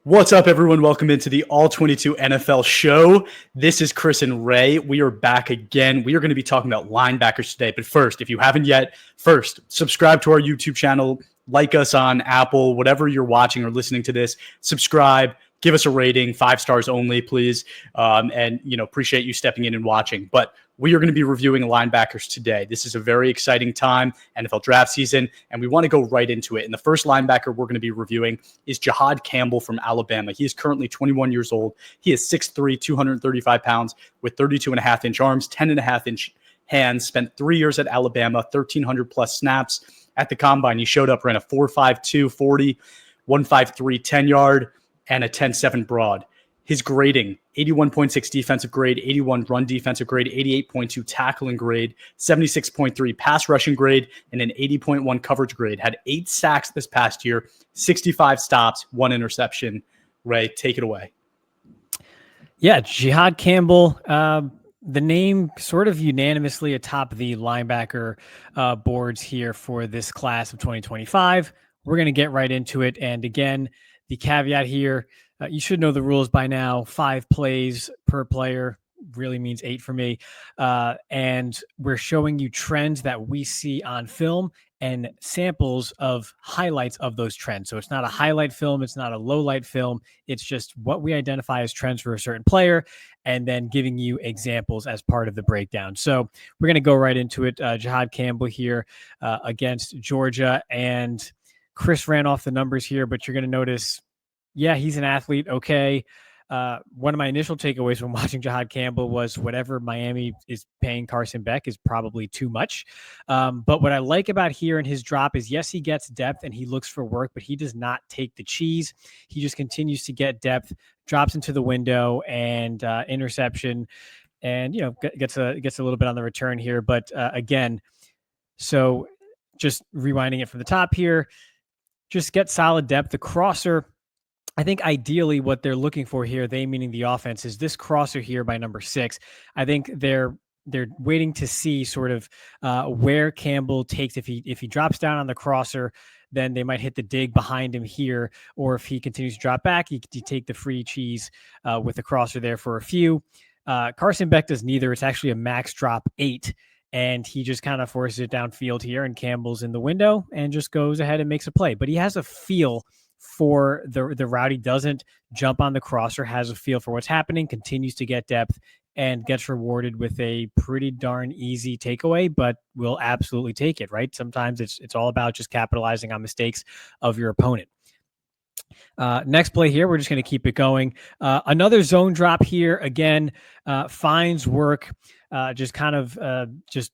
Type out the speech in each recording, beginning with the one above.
What's up, everyone? Welcome into the All 22 NFL show. This is Chris and Ray. We are back again. We are going to be talking about linebackers today. But first, if you haven't yet, subscribe to our YouTube channel, like us on Apple, whatever you're watching or listening to this, subscribe, give us a rating, 5 stars only, please. Appreciate you stepping in and watching. But we are going to be reviewing linebackers today. This is a very exciting time, NFL draft season, and we want to go right into it. And the first linebacker we're going to be reviewing is Jihaad Campbell from Alabama. He is currently 21 years old. He is 6'3", 235 pounds with 32.5-inch arms, 10.5-inch hands, spent 3 years at Alabama, 1,300 plus snaps at the combine. He showed up, ran a 4.52 40, 1.53 10-yard, and a 10.7 broad. His grading, 81.6 defensive grade, 81 run defensive grade, 88.2 tackling grade, 76.3 pass rushing grade, and an 80.1 coverage grade. Had 8 sacks this past year, 65 stops, 1 interception. Ray, take it away. Yeah, Jihaad Campbell, the name sort of unanimously atop the linebacker boards here for this class of 2025. We're going to get right into it. And again, the caveat here, you should know the rules by now. 5 plays per player really means 8 for me. And we're showing you trends that we see on film and samples of highlights of those trends. So it's not a highlight film. It's not a low light film. It's just what we identify as trends for a certain player and then giving you examples as part of the breakdown. So we're going to go right into it. Jihaad Campbell here against Georgia. And Chris ran off the numbers here, but you're going to notice, yeah, he's an athlete. Okay. One of my initial takeaways from watching Jihaad Campbell was whatever Miami is paying Carson Beck is probably too much. But what I like about here in his drop is, yes, he gets depth and he looks for work, but he does not take the cheese. He just continues to get depth, drops into the window and interception, and, gets a little bit on the return here. But again, so just rewinding it from the top here, just get solid depth. The crosser, I think ideally what they're looking for here, they meaning the offense, is this crosser here by number 6. I think they're waiting to see sort of where Campbell takes. If he drops down on the crosser, then they might hit the dig behind him here. Or if he continues to drop back, you take the free cheese with the crosser there for a few. Carson Beck does neither. It's actually a max drop 8. And he just kind of forces it downfield here, and Campbell's in the window and just goes ahead and makes a play. But he has a feel for the route. He doesn't jump on the crosser, has a feel for what's happening, continues to get depth, and gets rewarded with a pretty darn easy takeaway, but will absolutely take it, right? Sometimes it's all about just capitalizing on mistakes of your opponent. Next play here, we're just going to keep it going. Another zone drop here. Again, finds work. Just kind of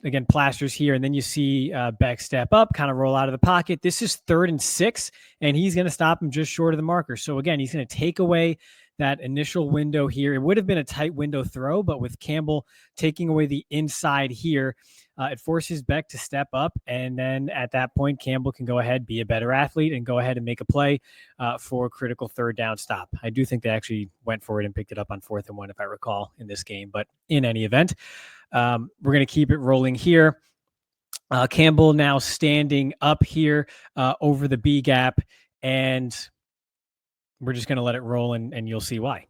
again plasters here, and then you see Beck step up, kind of roll out of the pocket. This is 3rd and 6, and he's going to stop him just short of the marker. So again, he's going to take away that initial window here. It would have been a tight window throw, but with Campbell taking away the inside here, it forces Beck to step up, and then at that point, Campbell can go ahead, be a better athlete, and go ahead and make a play for a critical 3rd down stop. I do think they actually went for it and picked it up on 4th and 1, if I recall, in this game. But in any event, we're going to keep it rolling here. Campbell now standing up here over the B gap, and we're just going to let it roll, and you'll see why.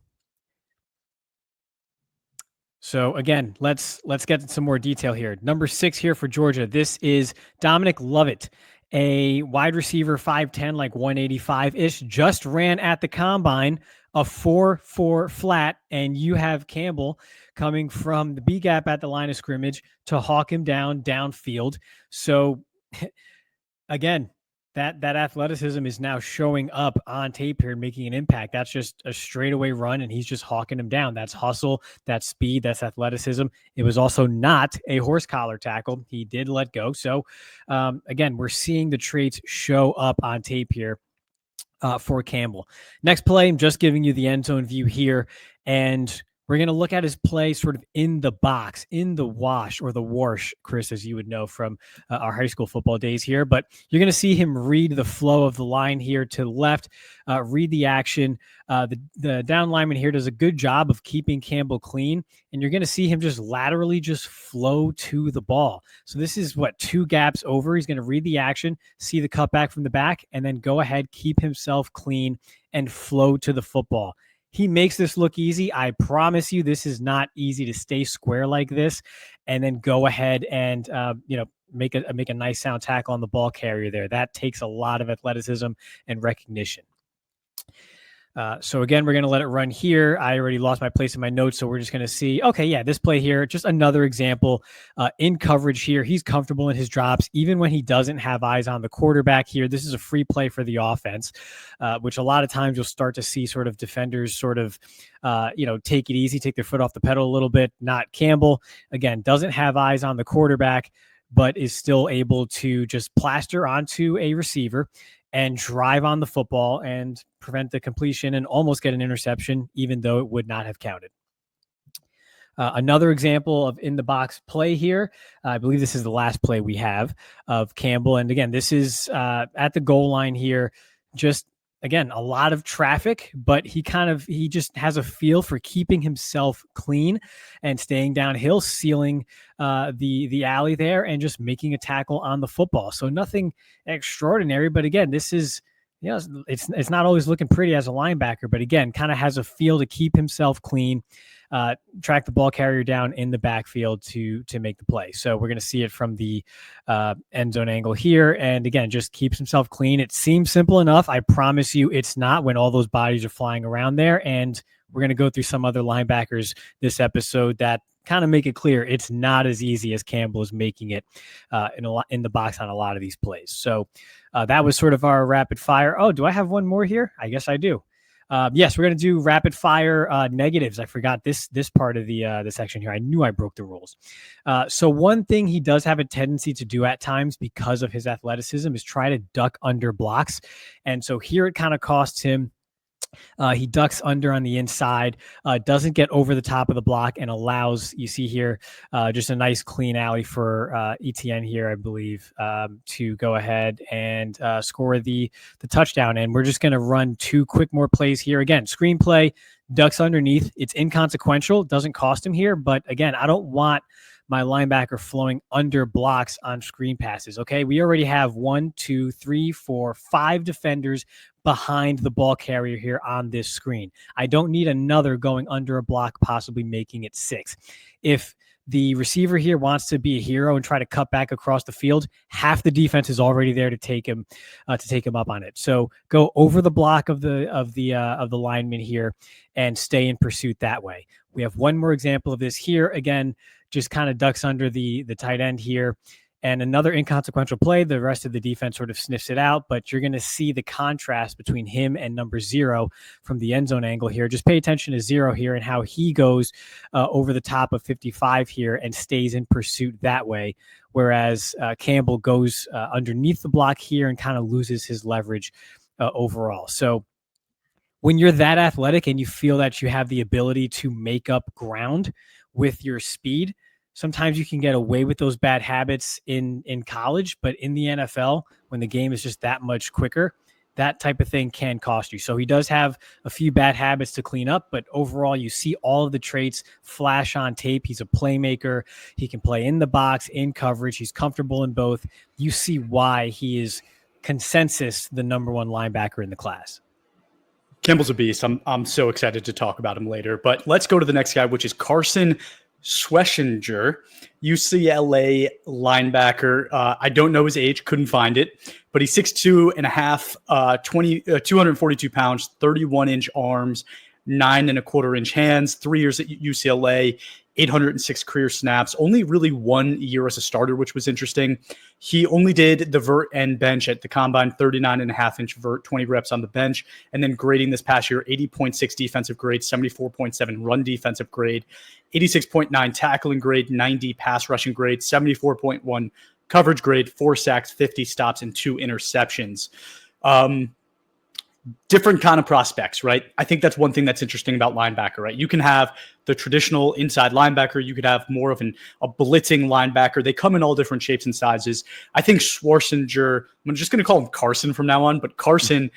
So again, let's get some more detail here. Number 6 here for Georgia. This is Dominic Lovett, a wide receiver, 5'10", like 185-ish, just ran at the combine a 4.4 flat, and you have Campbell coming from the B gap at the line of scrimmage to hawk him downfield. So again, that athleticism is now showing up on tape here, making an impact. That's just a straightaway run, and he's just hawking him down. That's hustle, that's speed, that's athleticism. It was also not a horse collar tackle. He did let go. So again, we're seeing the traits show up on tape here for Campbell. Next play, I'm just giving you the end zone view here, and We're going to look at his play sort of in the box, in the wash or the wash, Chris, as you would know from our high school football days here. But you're going to see him read the flow of the line here to the left, read the action. The down lineman here does a good job of keeping Campbell clean, and you're going to see him just laterally just flow to the ball. So this is what, 2 gaps over. He's going to read the action, see the cutback from the back, and then go ahead, keep himself clean, and flow to the football. He makes this look easy. I promise you, this is not easy to stay square like this, and then go ahead and make a nice sound tackle on the ball carrier there. That takes a lot of athleticism and recognition. So again, we're going to let it run here. I already lost my place in my notes, so we're just going to see, okay, yeah, this play here, just another example in coverage here. He's comfortable in his drops, even when he doesn't have eyes on the quarterback here. This is a free play for the offense, which a lot of times you'll start to see sort of defenders sort of, take it easy, take their foot off the pedal a little bit. Not Campbell. Again, doesn't have eyes on the quarterback, but is still able to just plaster onto a receiver and drive on the football and prevent the completion and almost get an interception, even though it would not have counted. Another example of in the box play here. I believe this is the last play we have of Campbell. And again, this is at the goal line here. Just again, a lot of traffic, but he just has a feel for keeping himself clean and staying downhill, sealing the alley there and just making a tackle on the football. So nothing extraordinary, but again, this is, it's not always looking pretty as a linebacker, but again, kind of has a feel to keep himself clean, track the ball carrier down in the backfield to make the play. So we're going to see it from the end zone angle here. And again, just keeps himself clean. It seems simple enough. I promise you it's not when all those bodies are flying around there. And we're going to go through some other linebackers this episode that kind of make it clear it's not as easy as Campbell is making it in the box on a lot of these plays. So that was sort of our rapid fire. Oh, do I have one more here? I guess I do. Yes, we're going to do rapid fire negatives. I forgot this part of the section here. I knew I broke the rules. So one thing he does have a tendency to do at times because of his athleticism is try to duck under blocks. And so here it kind of costs him. He ducks under on the inside, doesn't get over the top of the block, and allows, you see here, just a nice clean alley for ETN here, I believe, to go ahead and score the touchdown. And we're just going to run 2 quick more plays here. Again, screenplay, ducks underneath. It's inconsequential, doesn't cost him here. But again, I don't want my linebacker flowing under blocks on screen passes. Okay, we already have 1, 2, 3, 4, 5 defenders behind the ball carrier here on this screen. I don't need another going under a block, possibly making it 6. If the receiver here wants to be a hero and try to cut back across the field, half the defense is already there to take him up on it. So go over the block of the lineman here and stay in pursuit that way. We have one more example of this here. Again, just kind of ducks under the tight end here. And another inconsequential play, the rest of the defense sort of sniffs it out, but you're going to see the contrast between him and number 0 from the end zone angle here. Just pay attention to 0 here and how he goes over the top of 55 here and stays in pursuit that way, whereas Campbell goes underneath the block here and kind of loses his leverage overall. So when you're that athletic and you feel that you have the ability to make up ground with your speed, sometimes you can get away with those bad habits in college, but in the NFL, when the game is just that much quicker, that type of thing can cost you. So he does have a few bad habits to clean up, but overall you see all of the traits flash on tape. He's a playmaker. He can play in the box, in coverage. He's comfortable in both. You see why he is consensus the number 1 linebacker in the class. Campbell's a beast. I'm so excited to talk about him later, but let's go to the next guy, which is Carson Schwesinger, UCLA linebacker. I don't know his age, couldn't find it, but he's 6'2 and a half, 242 pounds, 31-inch arms, 9.25-inch hands, 3 years at UCLA, 806 career snaps, only really 1 year as a starter, which was interesting. He only did the vert and bench at the combine, 39.5-inch vert, 20 reps on the bench, and then grading this past year, 80.6 defensive grade, 74.7 run defensive grade, 86.9 tackling grade, 90 pass rushing grade, 74.1 coverage grade, 4 sacks, 50 stops, and 2 interceptions. different kind of prospects, right? I think that's one thing that's interesting about linebacker, right? You can have the traditional inside linebacker. You could have more of a blitzing linebacker. They come in all different shapes and sizes. I think Schwesinger, I'm just going to call him Carson from now on, but Carson,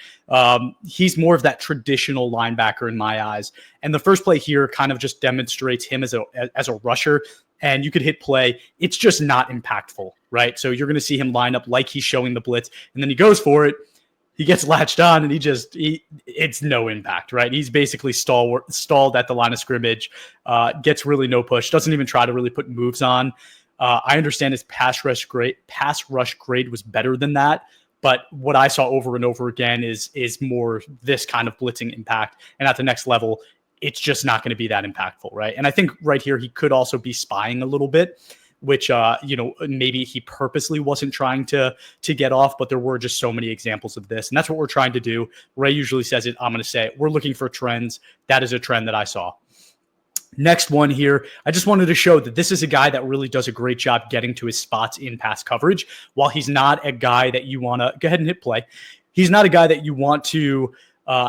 he's more of that traditional linebacker in my eyes. And the first play here kind of just demonstrates him as a rusher. And you could hit play. It's just not impactful, right? So you're going to see him line up like he's showing the blitz, and then he goes for it. He gets latched on, and it's no impact, right? He's basically stalled at the line of scrimmage, gets really no push, doesn't even try to really put moves on. I understand his pass rush grade was better than that, but what I saw over and over again is more this kind of blitzing impact, and at the next level, it's just not going to be that impactful, right? And I think right here he could also be spying a little bit, which, maybe he purposely wasn't trying to get off, but there were just so many examples of this. And that's what we're trying to do. Ray usually says it. I'm going to say it. We're looking for trends. That is a trend that I saw. Next one here, I just wanted to show that this is a guy that really does a great job getting to his spots in pass coverage. While he's not a guy that you want to go ahead and hit play, he's not a guy that you want to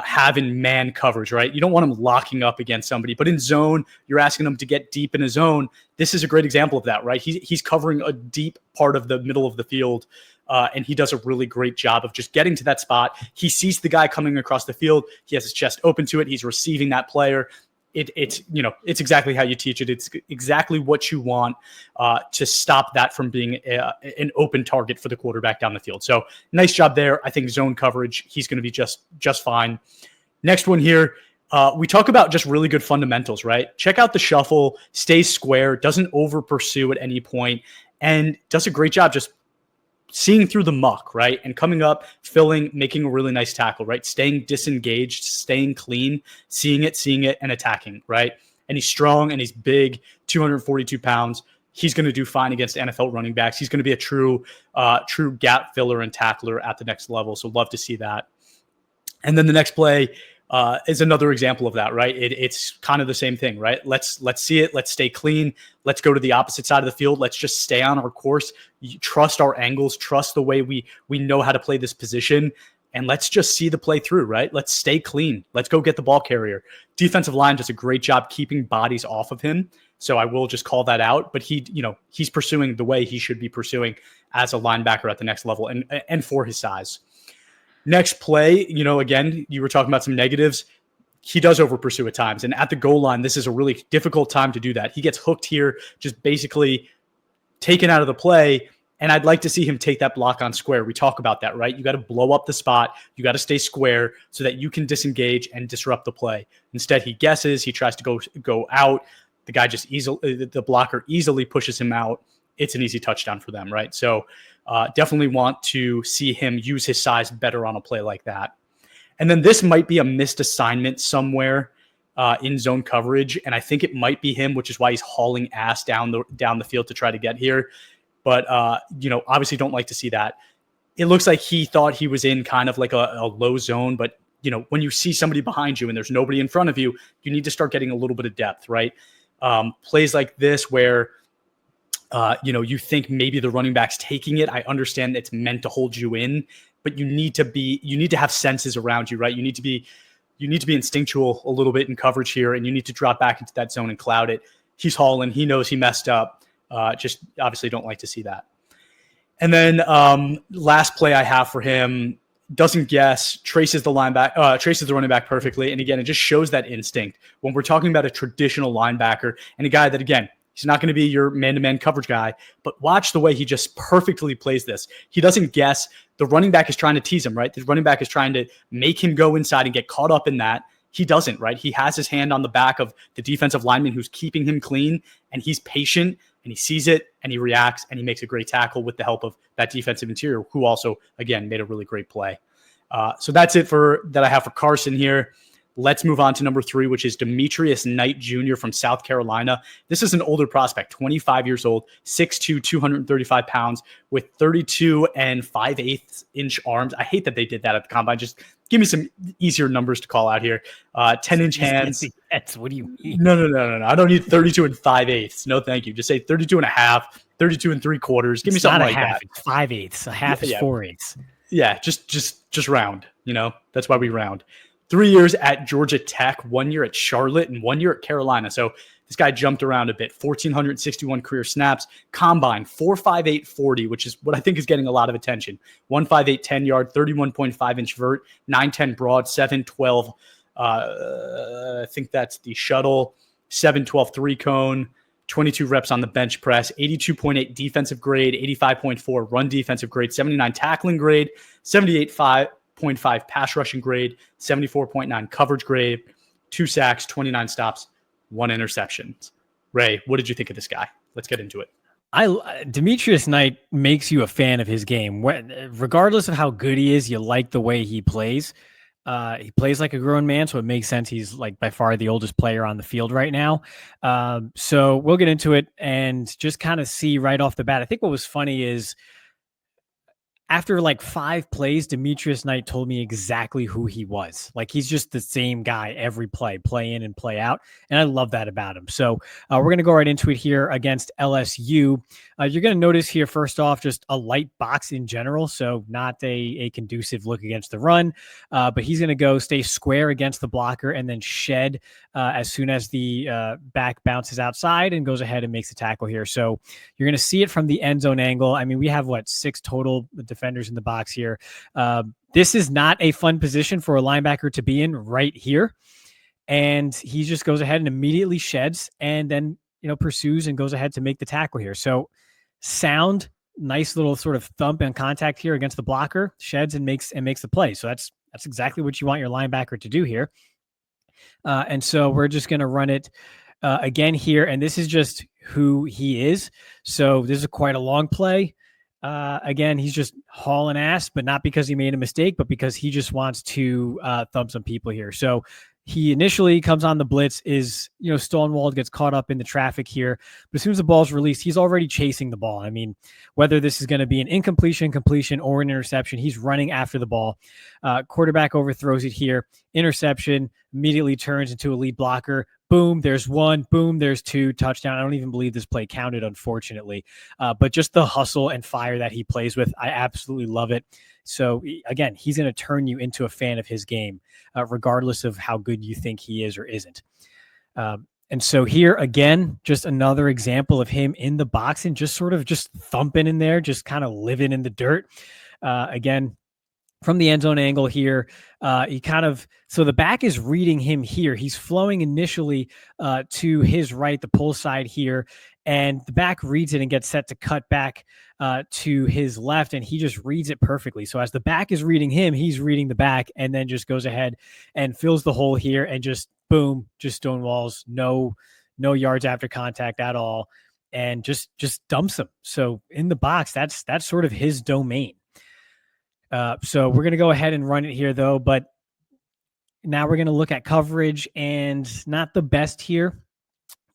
have in man coverage, right? You don't want him locking up against somebody, but in zone, you're asking him to get deep in a zone. This is a great example of that, right? He's covering a deep part of the middle of the field, and he does a really great job of just getting to that spot. He sees the guy coming across the field. He has his chest open to it. He's receiving that player. It's exactly how you teach it. It's exactly what you want to stop that from being an open target for the quarterback down the field. So nice job there. I think zone coverage, he's going to be just fine. Next one here, we talk about just really good fundamentals, right? Check out the shuffle, stays square, doesn't over pursue at any point, and does a great job just seeing through the muck, right? And coming up, filling, making a really nice tackle, right? Staying disengaged, staying clean, seeing it, and attacking, right? And he's strong and he's big, 242 pounds. He's going to do fine against NFL running backs. He's going to be a true gap filler and tackler at the next level. So love to see that. And then the next play is another example of that, right? It's kind of the same thing, right? Let's see it. Let's stay clean. Let's go to the opposite side of the field. Let's just stay on our course. Trust our angles. Trust the way we know how to play this position. And let's just see the play through, right? Let's stay clean. Let's go get the ball carrier. Defensive line does a great job keeping bodies off of him. So I will just call that out. But he's pursuing the way he should be pursuing as a linebacker at the next level and for his size. Next play, again, you were talking about some negatives. He does over pursue at times. And at the goal line, this is a really difficult time to do that. He gets hooked here, just basically taken out of the play. And I'd like to see him take that block on square. We talk about that, right? You got to blow up the spot. You got to stay square so that you can disengage and disrupt the play. Instead, he guesses. He tries to go out. The guy the blocker easily pushes him out. It's an easy touchdown for them, right? So definitely want to see him use his size better on a play like that. And then this might be a missed assignment somewhere in zone coverage, and I think it might be him, which is why he's hauling ass down the field to try to get here. But obviously don't like to see that. It looks like he thought he was in kind of like a low zone, but when you see somebody behind you and there's nobody in front of you, you need to start getting a little bit of depth, right? Plays like this where you think maybe the running back's taking it. I understand it's meant to hold you in, but you need to have senses around you, right? You need to be instinctual a little bit in coverage here, and you need to drop back into that zone and cloud it. He's hauling. He knows he messed up. Just obviously don't like to see that. And then last play I have for him, doesn't guess, traces the running back perfectly. And again, it just shows that instinct when we're talking about a traditional linebacker and a guy that, again, he's not going to be your man-to-man coverage guy, but watch the way he just perfectly plays this. He doesn't guess. The running back is trying to tease him, right? The running back is trying to make him go inside and get caught up in that. He doesn't, right? He has his hand on the back of the defensive lineman who's keeping him clean, and he's patient, and he sees it, and he reacts, and he makes a great tackle with the help of that defensive interior, who also, again, made a really great play. So that's it that I have for Carson here. Let's move on to number 3, which is Demetrius Knight Jr. from South Carolina. This is an older prospect, 25 years old, 6'2", 235 pounds, with 32 and 5/8 inch arms. I hate that they did that at the combine. Just give me some easier numbers to call out here. 10-inch hands. What do you mean? No. I don't need 32 and 5/8. No, thank you. Just say 32 and a half, 32 and 3/4. Give me something like that. It's 5/8. A half is 4/8. Yeah, just round. That's why we round. 3 years at Georgia Tech, 1 year at Charlotte, and 1 year at Carolina. So this guy jumped around a bit. 1,461 career snaps. Combine 4.58 40, which is what I think is getting a lot of attention. 1.58 10-yard, 31.5-inch vert, 9.10 broad, 7.12. I think that's the shuttle. 7.12 three-cone. 22 reps on the bench press, 82.8 defensive grade, 85.4 run defensive grade, 79 tackling grade, 78.5 pass rushing grade, 74.9 coverage grade, 2 sacks, 29 stops, 1 interception. Ray, what did you think of this guy? Let's get into it. Demetrius Knight makes you a fan of his game. Regardless of how good he is, you like the way he plays. He plays like a grown man, so it makes sense. He's like by far the oldest player on the field right now. So we'll get into it and just kind of see right off the bat. I think what was funny is after like 5 plays, Demetrius Knight told me exactly who he was. Like he's just the same guy every play in and play out. And I love that about him. So we're going to go right into it here against LSU. You're going to notice here, first off, just a light box in general. So not a conducive look against the run, but he's going to go stay square against the blocker and then shed as soon as the back bounces outside and goes ahead and makes a tackle here. So you're going to see it from the end zone angle. I mean, we have 6 total defenders in the box here. This is not a fun position for a linebacker to be in right here. And he just goes ahead and immediately sheds and then, pursues and goes ahead to make the tackle here. So sound, nice little sort of thump and contact here against the blocker, sheds and makes the play. So that's exactly what you want your linebacker to do here. And so we're just going to run it again here. And this is just who he is. So this is quite a long play. Again, he's just hauling ass, but not because he made a mistake, but because he just wants to thump some people here. So he initially comes on the blitz, is, stonewalled, gets caught up in the traffic here. But as soon as the ball's released, he's already chasing the ball. I mean, whether this is going to be an incompletion, completion, or an interception, he's running after the ball. Quarterback overthrows it here. Interception, immediately turns into a lead blocker. Boom, there's 1. Boom, there's 2. Touchdown. I don't even believe this play counted, unfortunately. But just the hustle and fire that he plays with, I absolutely love it. So, again, he's going to turn you into a fan of his game, regardless of how good you think he is or isn't. And so here, again, just another example of him in the box and just sort of just thumping in there, just kind of living in the dirt. Again, from the end zone angle here, so the back is reading him here. He's flowing initially to his right, the pull side here, and the back reads it and gets set to cut back to his left, and he just reads it perfectly. So as the back is reading him, he's reading the back, and then just goes ahead and fills the hole here, and just boom, just stonewalls, no yards after contact at all, and just dumps him. So in the box, that's sort of his domain. So we're going to go ahead and run it here, though. But now we're going to look at coverage, and not the best here.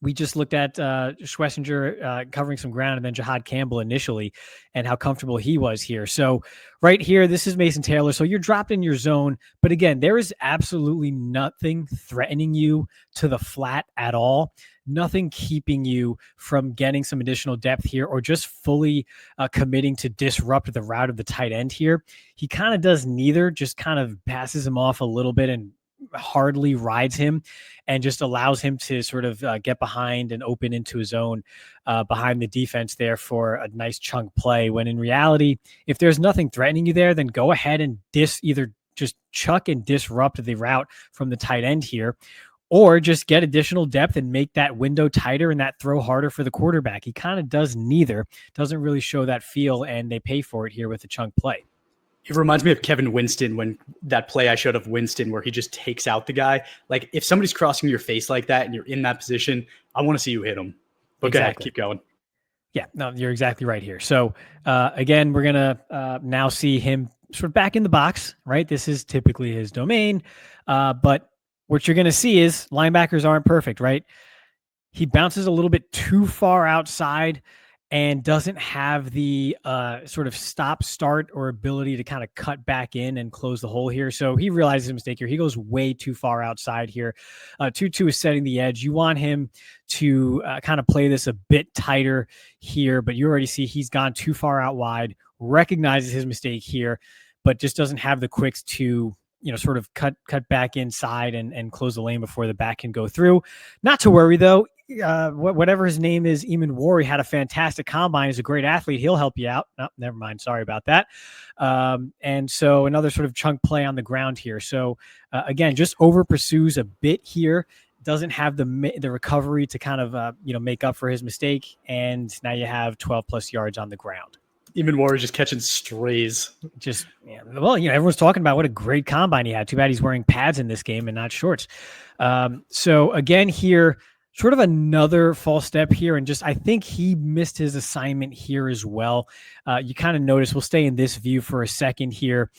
We just looked at Schwesinger covering some ground, and then Jihaad Campbell initially, and how comfortable he was here. So right here, this is Mason Taylor. So you're dropped in your zone. But again, there is absolutely nothing threatening you to the flat at all. Nothing keeping you from getting some additional depth here, or just fully committing to disrupt the route of the tight end here. He kind of does neither, just kind of passes him off a little bit and hardly rides him, and just allows him to sort of get behind and open into his own behind the defense there for a nice chunk play. When in reality, if there's nothing threatening you there, then go ahead and either just chuck and disrupt the route from the tight end here, or just get additional depth and make that window tighter and that throw harder for the quarterback. He kind of does neither, doesn't really show that feel, and they pay for it here with a chunk play. It reminds me of Kevin Winston, when that play I showed of Winston where he just takes out the guy. Like, if somebody's crossing your face like that and you're in that position, I want to see you hit him. But exactly. Go ahead, keep going. Yeah, no, you're exactly right here. So again, we're going to now see him sort of back in the box, right? This is typically his domain. But what you're going to see is linebackers aren't perfect, right? He bounces a little bit too far outside and doesn't have the sort of stop, start, or ability to kind of cut back in and close the hole here. So he realizes a mistake here. He goes way too far outside here. 2-2 is setting the edge. You want him to kind of play this a bit tighter here, but you already see he's gone too far out wide, recognizes his mistake here, but just doesn't have the quicks to, sort of cut back inside and close the lane before the back can go through. Not to worry though. Whatever his name is, Eamon Wari had a fantastic combine. He's a great athlete. He'll help you out. No, never mind. Sorry about that. And so another sort of chunk play on the ground here. So again, just over pursues a bit here. Doesn't have the recovery to kind of, make up for his mistake. And now you have 12 plus yards on the ground. Even Warriors just catching strays. Everyone's talking about what a great combine he had. Too bad he's wearing pads in this game and not shorts. So again here, sort of another false step here. And I think he missed his assignment here as well. You kind of notice, we'll stay in this view for a second here.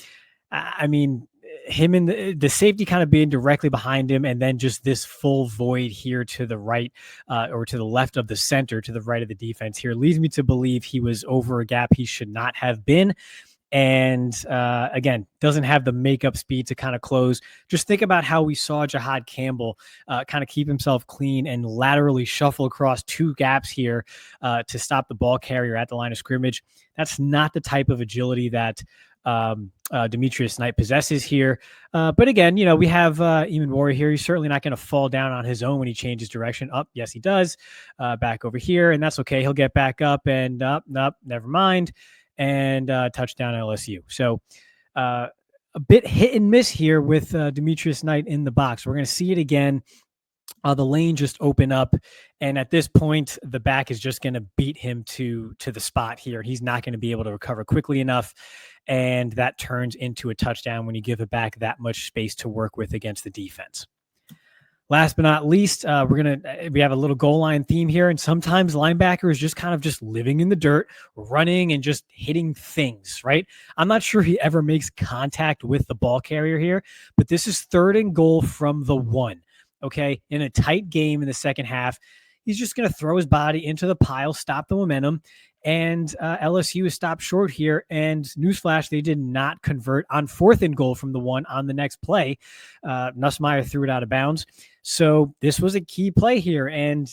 I mean, him and the safety kind of being directly behind him, and then just this full void here to the right or to the left of the center, to the right of the defense here, leads me to believe he was over a gap he should not have been. And again, doesn't have the makeup speed to kind of close. Just think about how we saw Jihaad Campbell kind of keep himself clean and laterally shuffle across two gaps here to stop the ball carrier at the line of scrimmage. That's not the type of agility that Demetrius Knight possesses here. But again, we have Eamon Wari here. He's certainly not going to fall down on his own when he changes direction. Up, yes, he does. Back over here, and that's okay. He'll get back up and up. Never mind. And touchdown LSU. So a bit hit and miss here with Demetrius Knight in the box. We're going to see it again. The lane just open up, and at this point, the back is just going to beat him to the spot here. He's not going to be able to recover quickly enough, and that turns into a touchdown when you give it back that much space to work with against the defense. Last but not least, we have a little goal line theme here, and sometimes linebacker is just kind of just living in the dirt, running and just hitting things, right? I'm not sure he ever makes contact with the ball carrier here, but this is 3rd and goal from the 1. Okay, in a tight game in the second half, he's just going to throw his body into the pile, stop the momentum, and LSU is stopped short here. And newsflash, they did not convert on 4th and goal from the 1 on the next play. Nussmeier threw it out of bounds. So this was a key play here, and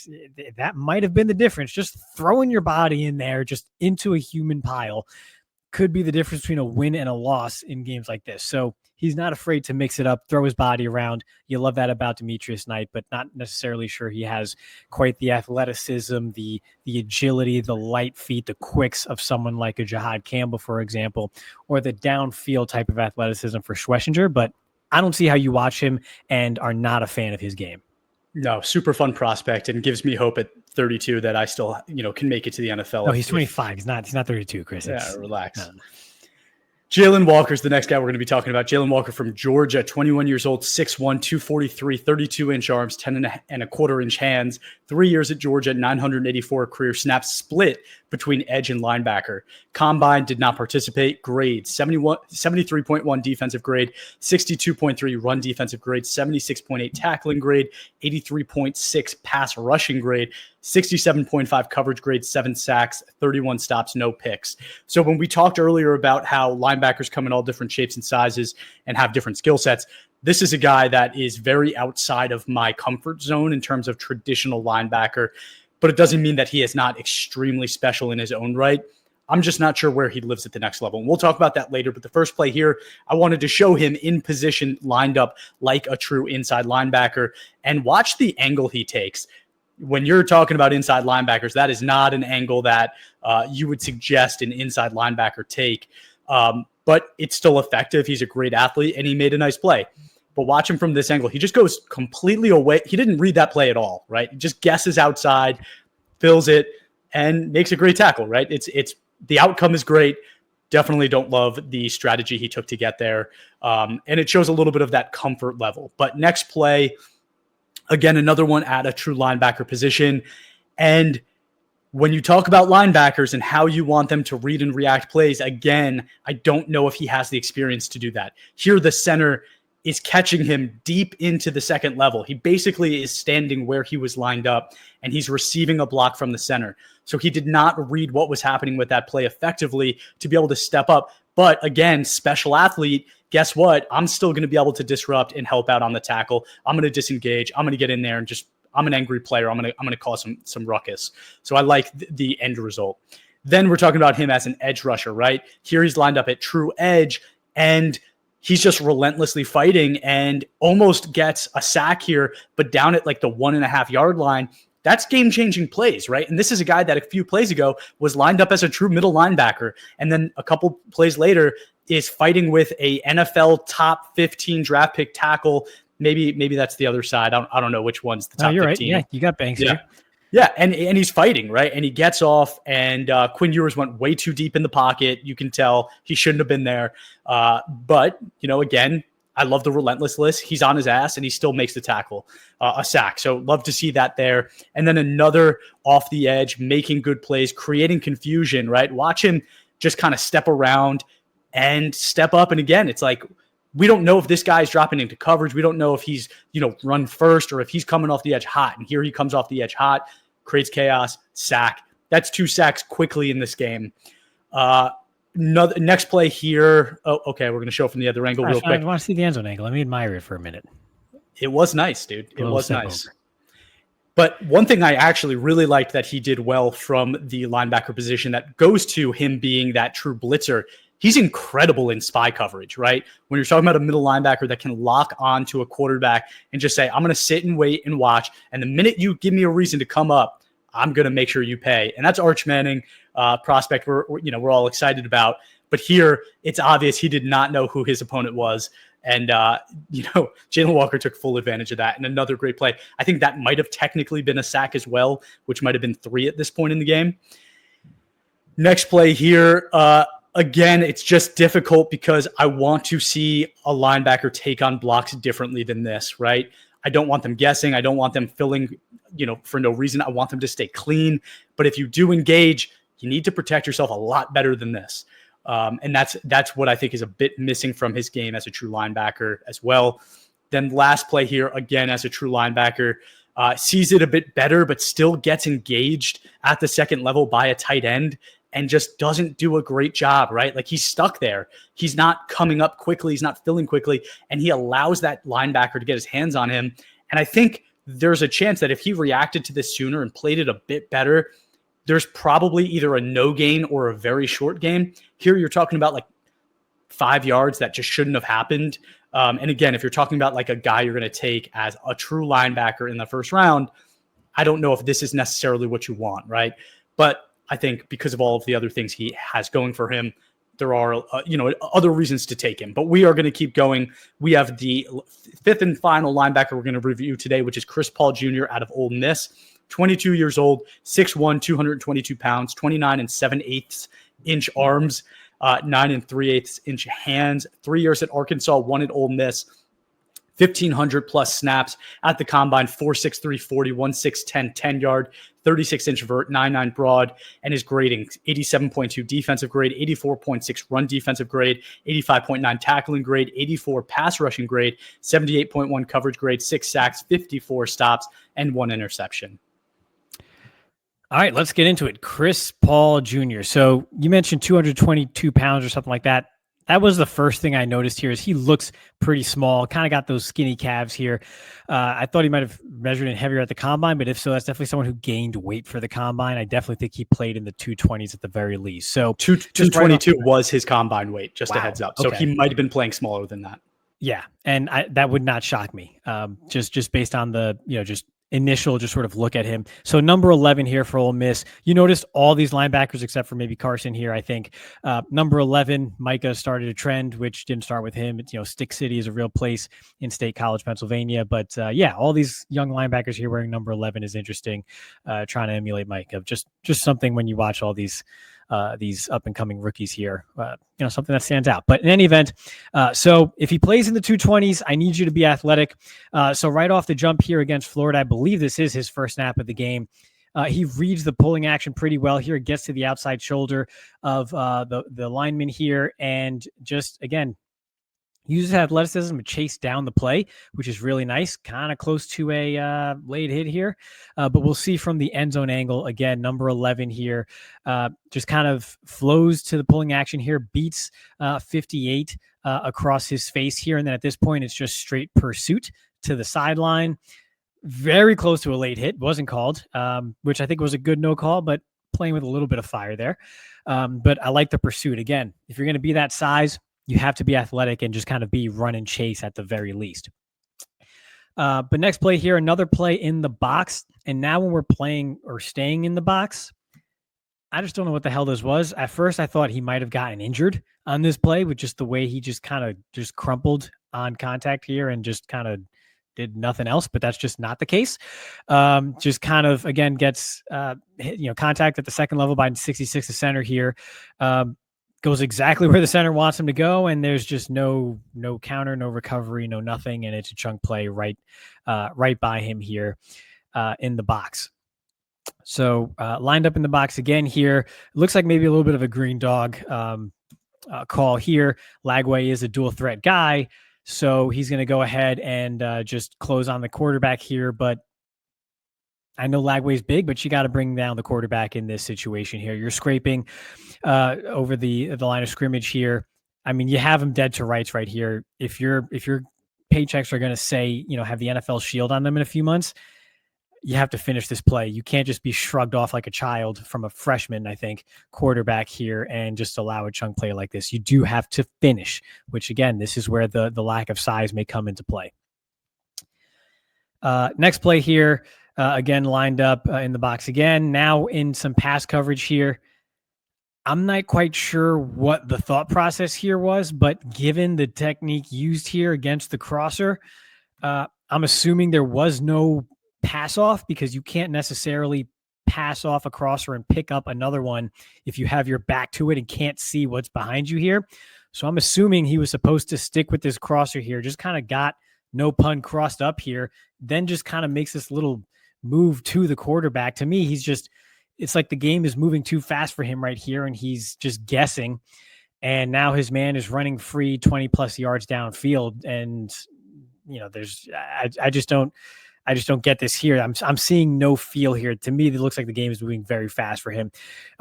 that might have been the difference. Just throwing your body in there, just into a human pile, could be the difference between a win and a loss in games like this. So he's not afraid to mix it up, throw his body around. You love that about Demetrius Knight, but not necessarily sure he has quite the athleticism, the agility, the light feet, the quicks of someone like a Jihaad Campbell, for example, or the downfield type of athleticism for Schwesinger. But I don't see how you watch him and are not a fan of his game. No, super fun prospect, and gives me hope at 32 that I still, can make it to the NFL. No, he's 25. He's not 32, Chris. Relax. No. Jalon Walker is the next guy we're going to be talking about. Jalon Walker from Georgia, 21 years old, 6'1", 243, 32-inch arms, 10.25-inch hands, 3 years at Georgia, 984 career snaps, split between edge and linebacker. Combine did not participate. Grade, 73.1 defensive grade, 62.3 run defensive grade, 76.8 tackling grade, 83.6 pass rushing grade, 67.5 coverage grade, 7 sacks, 31 stops, no picks. So when we talked earlier about how linebackers come in all different shapes and sizes and have different skill sets, this is a guy that is very outside of my comfort zone in terms of traditional linebacker, but it doesn't mean that he is not extremely special in his own right. I'm just not sure where he lives at the next level. And we'll talk about that later. But the first play here, I wanted to show him in position, lined up like a true inside linebacker, and watch the angle he takes. When you're talking about inside linebackers, that is not an angle that you would suggest an inside linebacker take. But it's still effective. He's a great athlete, and he made a nice play. But watch him from this angle. He just goes completely away. He didn't read that play at all, right? He just guesses outside, fills it, and makes a great tackle, right? It's the outcome is great. Definitely don't love the strategy he took to get there. And it shows a little bit of that comfort level. But next play, again, another one at a true linebacker position. And when you talk about linebackers and how you want them to read and react plays, again, I don't know if he has the experience to do that. Here, the center is catching him deep into the second level. He basically is standing where he was lined up, and he's receiving a block from the center. So he did not read what was happening with that play effectively to be able to step up. But again, special athlete, guess what? I'm still going to be able to disrupt and help out on the tackle. I'm going to disengage. I'm going to get in there and I'm an angry player. I'm going to cause some ruckus. So I like the end result. Then we're talking about him as an edge rusher, right? Here he's lined up at true edge. And he's just relentlessly fighting and almost gets a sack here, but down at like the 1.5 yard line. That's game-changing plays, right? And this is a guy that a few plays ago was lined up as a true middle linebacker, and then a couple plays later is fighting with a NFL top 15 draft pick tackle. Maybe that's the other side. I don't know which one's the top 15. Right. Yeah, you got Banks here. Yeah, and he's fighting, right? And he gets off, and Quinn Ewers went way too deep in the pocket. You can tell he shouldn't have been there. But, again, I love the relentlessness. He's on his ass, and he still makes the tackle, a sack. So love to see that there. And then another off the edge, making good plays, creating confusion, right? Watch him just kind of step around and step up. And again, it's like we don't know if this guy's dropping into coverage. We don't know if he's, run first or if he's coming off the edge hot. And here he comes off the edge hot, creates chaos, sack. That's 2 sacks quickly in this game. Next play here. Oh, okay. We're going to show from the other angle real quick. I want to see the end zone angle. Let me admire it for a minute. It was nice, dude. It was nice. But one thing I actually really liked that he did well from the linebacker position that goes to him being that true blitzer. He's incredible in spy coverage, right? When you're talking about a middle linebacker that can lock on to a quarterback and just say, I'm going to sit and wait and watch. And the minute you give me a reason to come up, I'm going to make sure you pay. And that's Arch Manning, prospect we're all excited about. But here, it's obvious he did not know who his opponent was. And, Jalon Walker took full advantage of that. And another great play. I think that might have technically been a sack as well, which might have been 3 at this point in the game. Next play here. Again, it's just difficult because I want to see a linebacker take on blocks differently than this, right? I don't want them guessing. I don't want them filling, for no reason. I want them to stay clean. But if you do engage, you need to protect yourself a lot better than this. And that's what I think is a bit missing from his game as a true linebacker as well. Then last play here, again, as a true linebacker, sees it a bit better, but still gets engaged at the second level by a tight end and just doesn't do a great job, right? Like he's stuck there. He's not coming up quickly. He's not filling quickly. And he allows that linebacker to get his hands on him. And I think there's a chance that if he reacted to this sooner and played it a bit better, there's probably either a no gain or a very short game. Here you're talking about like 5 yards that just shouldn't have happened. And again, if you're talking about like a guy you're going to take as a true linebacker in the first round, I don't know if this is necessarily what you want, right? But I think because of all of the other things he has going for him, there are, other reasons to take him. But we are going to keep going. We have the 5th and final linebacker we're going to review today, which is Chris Paul Jr. out of Ole Miss. 22 years old, 6'1", 222 pounds, 29 7/8 inch arms, 9 3/8 inch hands, 3 years at Arkansas, 1 at Ole Miss, 1,500 plus snaps at the combine, 4.63 40, 1.6 10 yard, 36 inch vert, 9.9 broad, and his grading 87.2 defensive grade, 84.6 run defensive grade, 85.9 tackling grade, 84 pass rushing grade, 78.1 coverage grade, 6 sacks, 54 stops, and 1 interception. All right, let's get into it. Chris Paul Jr. So you mentioned 222 pounds or something like that. That was the first thing I noticed here is he looks pretty small, kind of got those skinny calves here. I thought he might have measured in heavier at the combine, but if so, that's definitely someone who gained weight for the combine. I definitely think he played in the 220s at the very least. So 222 was his combine weight, just a heads up. So okay. He might have been playing smaller than that. Yeah, and that would not shock me, just based on the, just initial sort of look at him. So number 11 here for Ole Miss. You noticed all these linebackers except for maybe Carson here, I think. Number 11, Micah started a trend, which didn't start with him. It's, Stick City is a real place in State College, Pennsylvania. But all these young linebackers here wearing number 11 is interesting, trying to emulate Micah. Just something when you watch all these up and coming rookies here, something that stands out. But in any event, so if he plays in the 220s, I need you to be athletic. So right off the jump here against Florida, I believe this is his first snap of the game. He reads the pulling action pretty well here. Gets to the outside shoulder of the lineman here. And just, again, uses athleticism to chase down the play, which is really nice. Kind of close to a late hit here. But we'll see from the end zone angle. Again, number 11 here. Just kind of flows to the pulling action here. Beats 58 across his face here. And then at this point, it's just straight pursuit to the sideline. Very close to a late hit. Wasn't called, which I think was a good no call, but playing with a little bit of fire there. But I like the pursuit. Again, if you're going to be that size, You have to be athletic and just kind of be run and chase at the very least. But next play here, another play in the box. And now when we're playing or staying in the box, I just don't know what the hell this was. At first, I thought he might have gotten injured on this play with just the way he just kind of just crumpled on contact here and just kind of did nothing else, but that's just not the case. Just kind of, again, gets contact at the second level by 66, the center here. Goes exactly where the center wants him to go, and there's just no counter, no recovery, no nothing, and it's a chunk play right by him here in the box. So lined up in the box again here. It looks like maybe a little bit of a green dog call here. Lagway is a dual threat guy, so he's going to go ahead and just close on the quarterback here, but I know Lagway's big, but you got to bring down the quarterback in this situation here. You're scraping over the line of scrimmage here. I mean, you have him dead to rights right here. If your paychecks are going to say, have the NFL shield on them in a few months, you have to finish this play. You can't just be shrugged off like a child from a freshman, I think, quarterback here and just allow a chunk play like this. You do have to finish, which again, this is where the lack of size may come into play. Next play here. Again, lined up in the box again. Now in some pass coverage here. I'm not quite sure what the thought process here was, but given the technique used here against the crosser, I'm assuming there was no pass off because you can't necessarily pass off a crosser and pick up another one if you have your back to it and can't see what's behind you here. So I'm assuming he was supposed to stick with this crosser here, just kind of got, no pun, crossed up here, then just kind of makes this little move to the quarterback. To me, it's like the game is moving too fast for him right here, and he's just guessing. And now his man is running free 20 plus yards downfield. And, I just don't get this here. I'm seeing no feel here. To me, it looks like the game is moving very fast for him.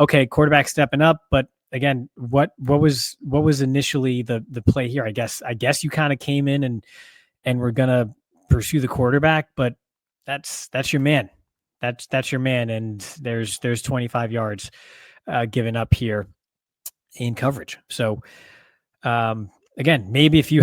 Okay, quarterback stepping up, but again, what was initially the play here? I guess you kind of came in and we're gonna pursue the quarterback, but that's your man. That's your man, and there's 25 yards given up here in coverage. So again, maybe if you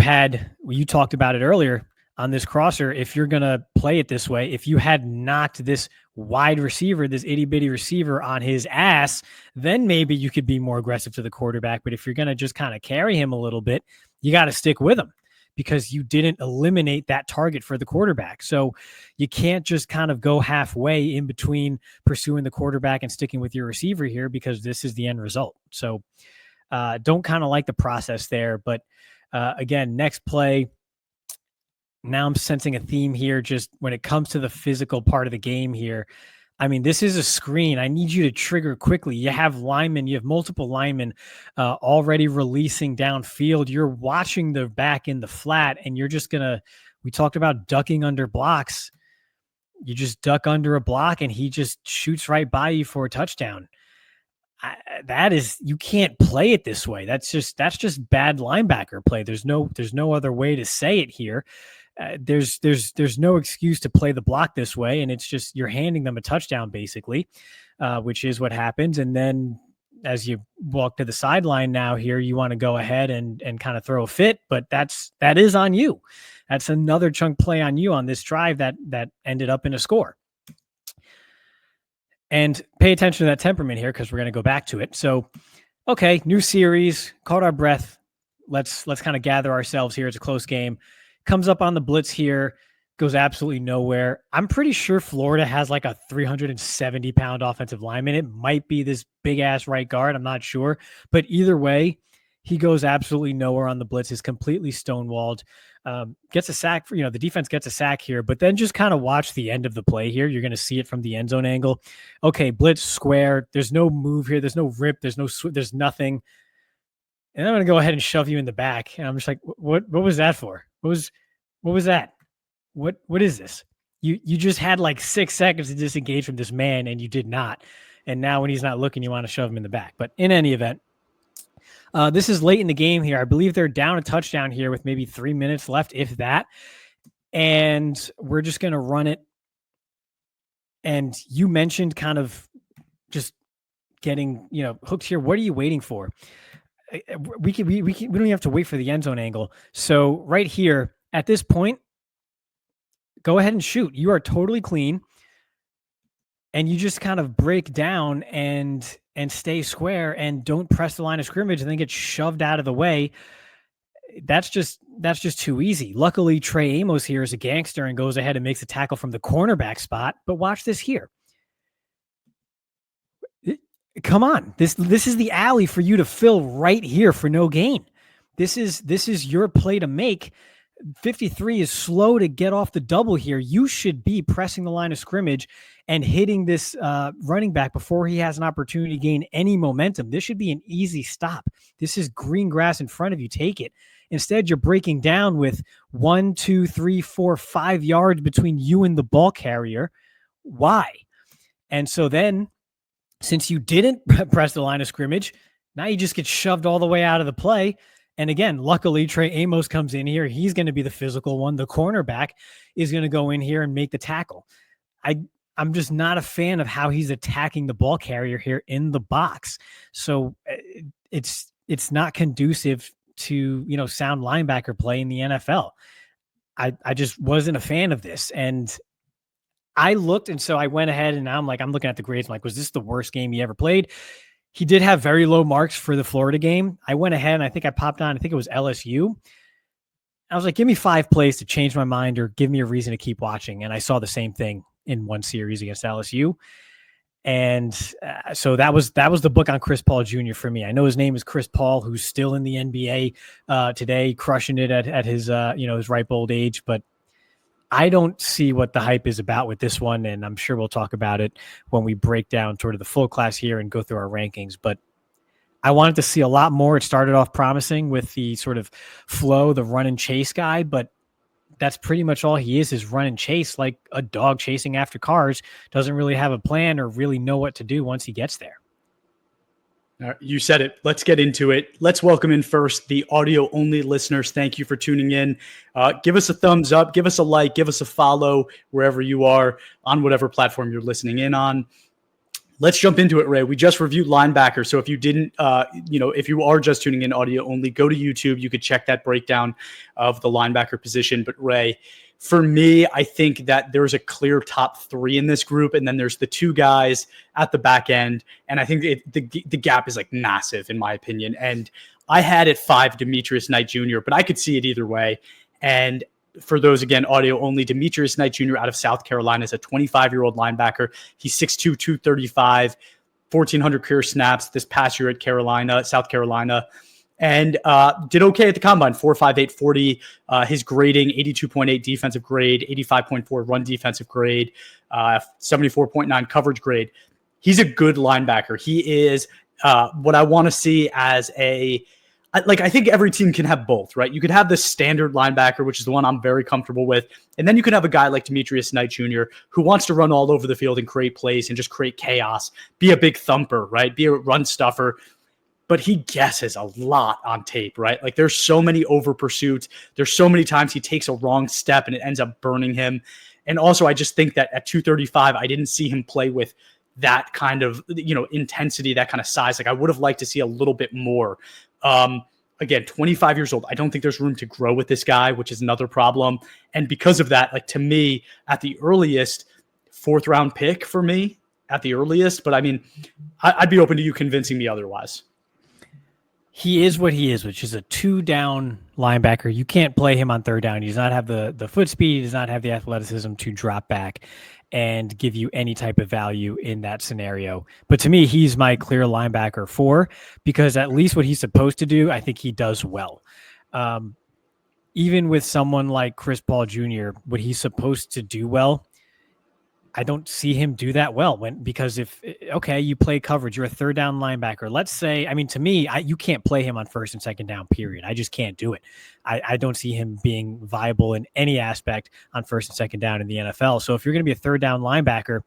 talked about it earlier on this crosser, if you're going to play it this way, if you had knocked this wide receiver, this itty bitty receiver on his ass, then maybe you could be more aggressive to the quarterback. But if you're going to just kind of carry him a little bit, you got to stick with him because you didn't eliminate that target for the quarterback. So you can't just kind of go halfway in between pursuing the quarterback and sticking with your receiver here because this is the end result. So don't kind of like the process there. But again, next play, now I'm sensing a theme here just when it comes to the physical part of the game here. I mean, this is a screen. I need you to trigger quickly. You have multiple linemen already releasing downfield. You're watching the back in the flat, and you're just we talked about ducking under blocks. You just duck under a block, and he just shoots right by you for a touchdown. You can't play it this way. That's just bad linebacker play. There's no other way to say it here. There's no excuse to play the block this way, and it's just you're handing them a touchdown basically, which is what happens. And then as you walk to the sideline now here, you want to go ahead and kind of throw a fit, but that is on you. That's another chunk play on you on this drive that ended up in a score. And pay attention to that temperament here because we're going to go back to it. So, okay, new series, caught our breath. Let's kind of gather ourselves here. It's a close game. Comes up on the blitz here, goes absolutely nowhere. I'm pretty sure Florida has like a 370-pound offensive lineman. It might be this big-ass right guard. I'm not sure. But either way, he goes absolutely nowhere on the blitz. Is completely stonewalled. Gets a sack. The defense gets a sack here. But then just kind of watch the end of the play here. You're going to see it from the end zone angle. Okay, blitz, square. There's no move here. There's no rip. There's nothing. And I'm going to go ahead and shove you in the back. And I'm just like, what was that for? What was that? What is this? You just had like 6 seconds to disengage from this man and you did not. And now when he's not looking, you want to shove him in the back. But in any event, this is late in the game here. I believe they're down a touchdown here with maybe 3 minutes left, if that. And we're just going to run it. And you mentioned kind of just getting, hooked here. What are you waiting for? we don't even have to wait for the end zone angle. So right here at this point, go ahead and shoot. You are totally clean. And you just kind of break down and stay square and don't press the line of scrimmage and then get shoved out of the way. That's just too easy. Luckily, Trey Amos here is a gangster and goes ahead and makes a tackle from the cornerback spot. But watch this here. Come on. This is the alley for you to fill right here for no gain. This is your play to make. 53 is slow to get off the double here. You should be pressing the line of scrimmage and hitting this running back before he has an opportunity to gain any momentum. This should be an easy stop. This is green grass in front of you. Take it. Instead, you're breaking down with 1, 2, 3, 4, 5 yards between you and the ball carrier. Why? And so then, since you didn't press the line of scrimmage, now you just get shoved all the way out of the play. And again, luckily, Trey Amos comes in here. He's going to be the physical one. The cornerback is going to go in here and make the tackle. I'm just not a fan of how he's attacking the ball carrier here in the box. So it's not conducive to, sound linebacker play in the NFL. I just wasn't a fan of this. And I looked, and so I went ahead and now I'm looking at the grades. I'm like, was this the worst game he ever played? He did have very low marks for the Florida game. I went ahead and I think I popped on, I think it was LSU. I was like, give me 5 plays to change my mind or give me a reason to keep watching. And I saw the same thing in one series against LSU. And so that was the book on Chris Paul Jr. for me. I know his name is Chris Paul, who's still in the NBA today, crushing it at his, his ripe old age. But I don't see what the hype is about with this one, and I'm sure we'll talk about it when we break down sort of the full class here and go through our rankings. But I wanted to see a lot more. It started off promising with the sort of flow, the run and chase guy, but that's pretty much all he is run and chase, like a dog chasing after cars. Doesn't really have a plan or really know what to do once he gets there. All right, you said it. Let's get into it. Let's welcome in first the audio-only listeners. Thank you for tuning in. Give us a thumbs up, give us a like, give us a follow wherever you are on whatever platform you're listening in on. Let's jump into it, Ray. We just reviewed Linebacker. So if you didn't, if you are just tuning in audio only, go to YouTube. You could check that breakdown of the linebacker position. But Ray, for me, I think that there's a clear top 3 in this group, and then there's the 2 guys at the back end, and I think the gap is like massive in my opinion. And I had at 5 Demetrius Knight Jr., but I could see it either way. And for those, again, audio only, Demetrius Knight Jr. out of South Carolina is a 25-year-old linebacker. He's 6'2", 235, 1,400 career snaps this past year at South Carolina. And did okay at the combine, 4.58 40. His grading, 82.8 defensive grade, 85.4 run defensive grade, 74.9 coverage grade. He's a good linebacker. He is what I want to see as I think every team can have both, right? You could have the standard linebacker, which is the one I'm very comfortable with. And then you can have a guy like Demetrius Knight Jr., who wants to run all over the field and create plays and just create chaos, be a big thumper, right? Be a run stuffer. But he guesses a lot on tape, right? Like there's so many over pursuits. There's so many times he takes a wrong step and it ends up burning him. And also I just think that at 235, I didn't see him play with that kind of, intensity, that kind of size. Like I would have liked to see a little bit more. Again, 25 years old. I don't think there's room to grow with this guy, which is another problem. And because of that, like to me, at the earliest, 4th round pick for me at the earliest. But I mean, I'd be open to you convincing me otherwise. He is what he is, which is a 2-down linebacker. You can't play him on 3rd down. He does not have the foot speed. He does not have the athleticism to drop back and give you any type of value in that scenario. But to me, he's my clear linebacker 4 because at least what he's supposed to do, I think he does well. Even with someone like Chris Paul Jr., what he's supposed to do well, I don't see him do that well because you play coverage, you're a 3rd down linebacker. Let's say, to me, you can't play him on 1st and 2nd down, period. I just can't do it. I don't see him being viable in any aspect on 1st and 2nd down in the NFL. So if you're going to be a 3rd down linebacker,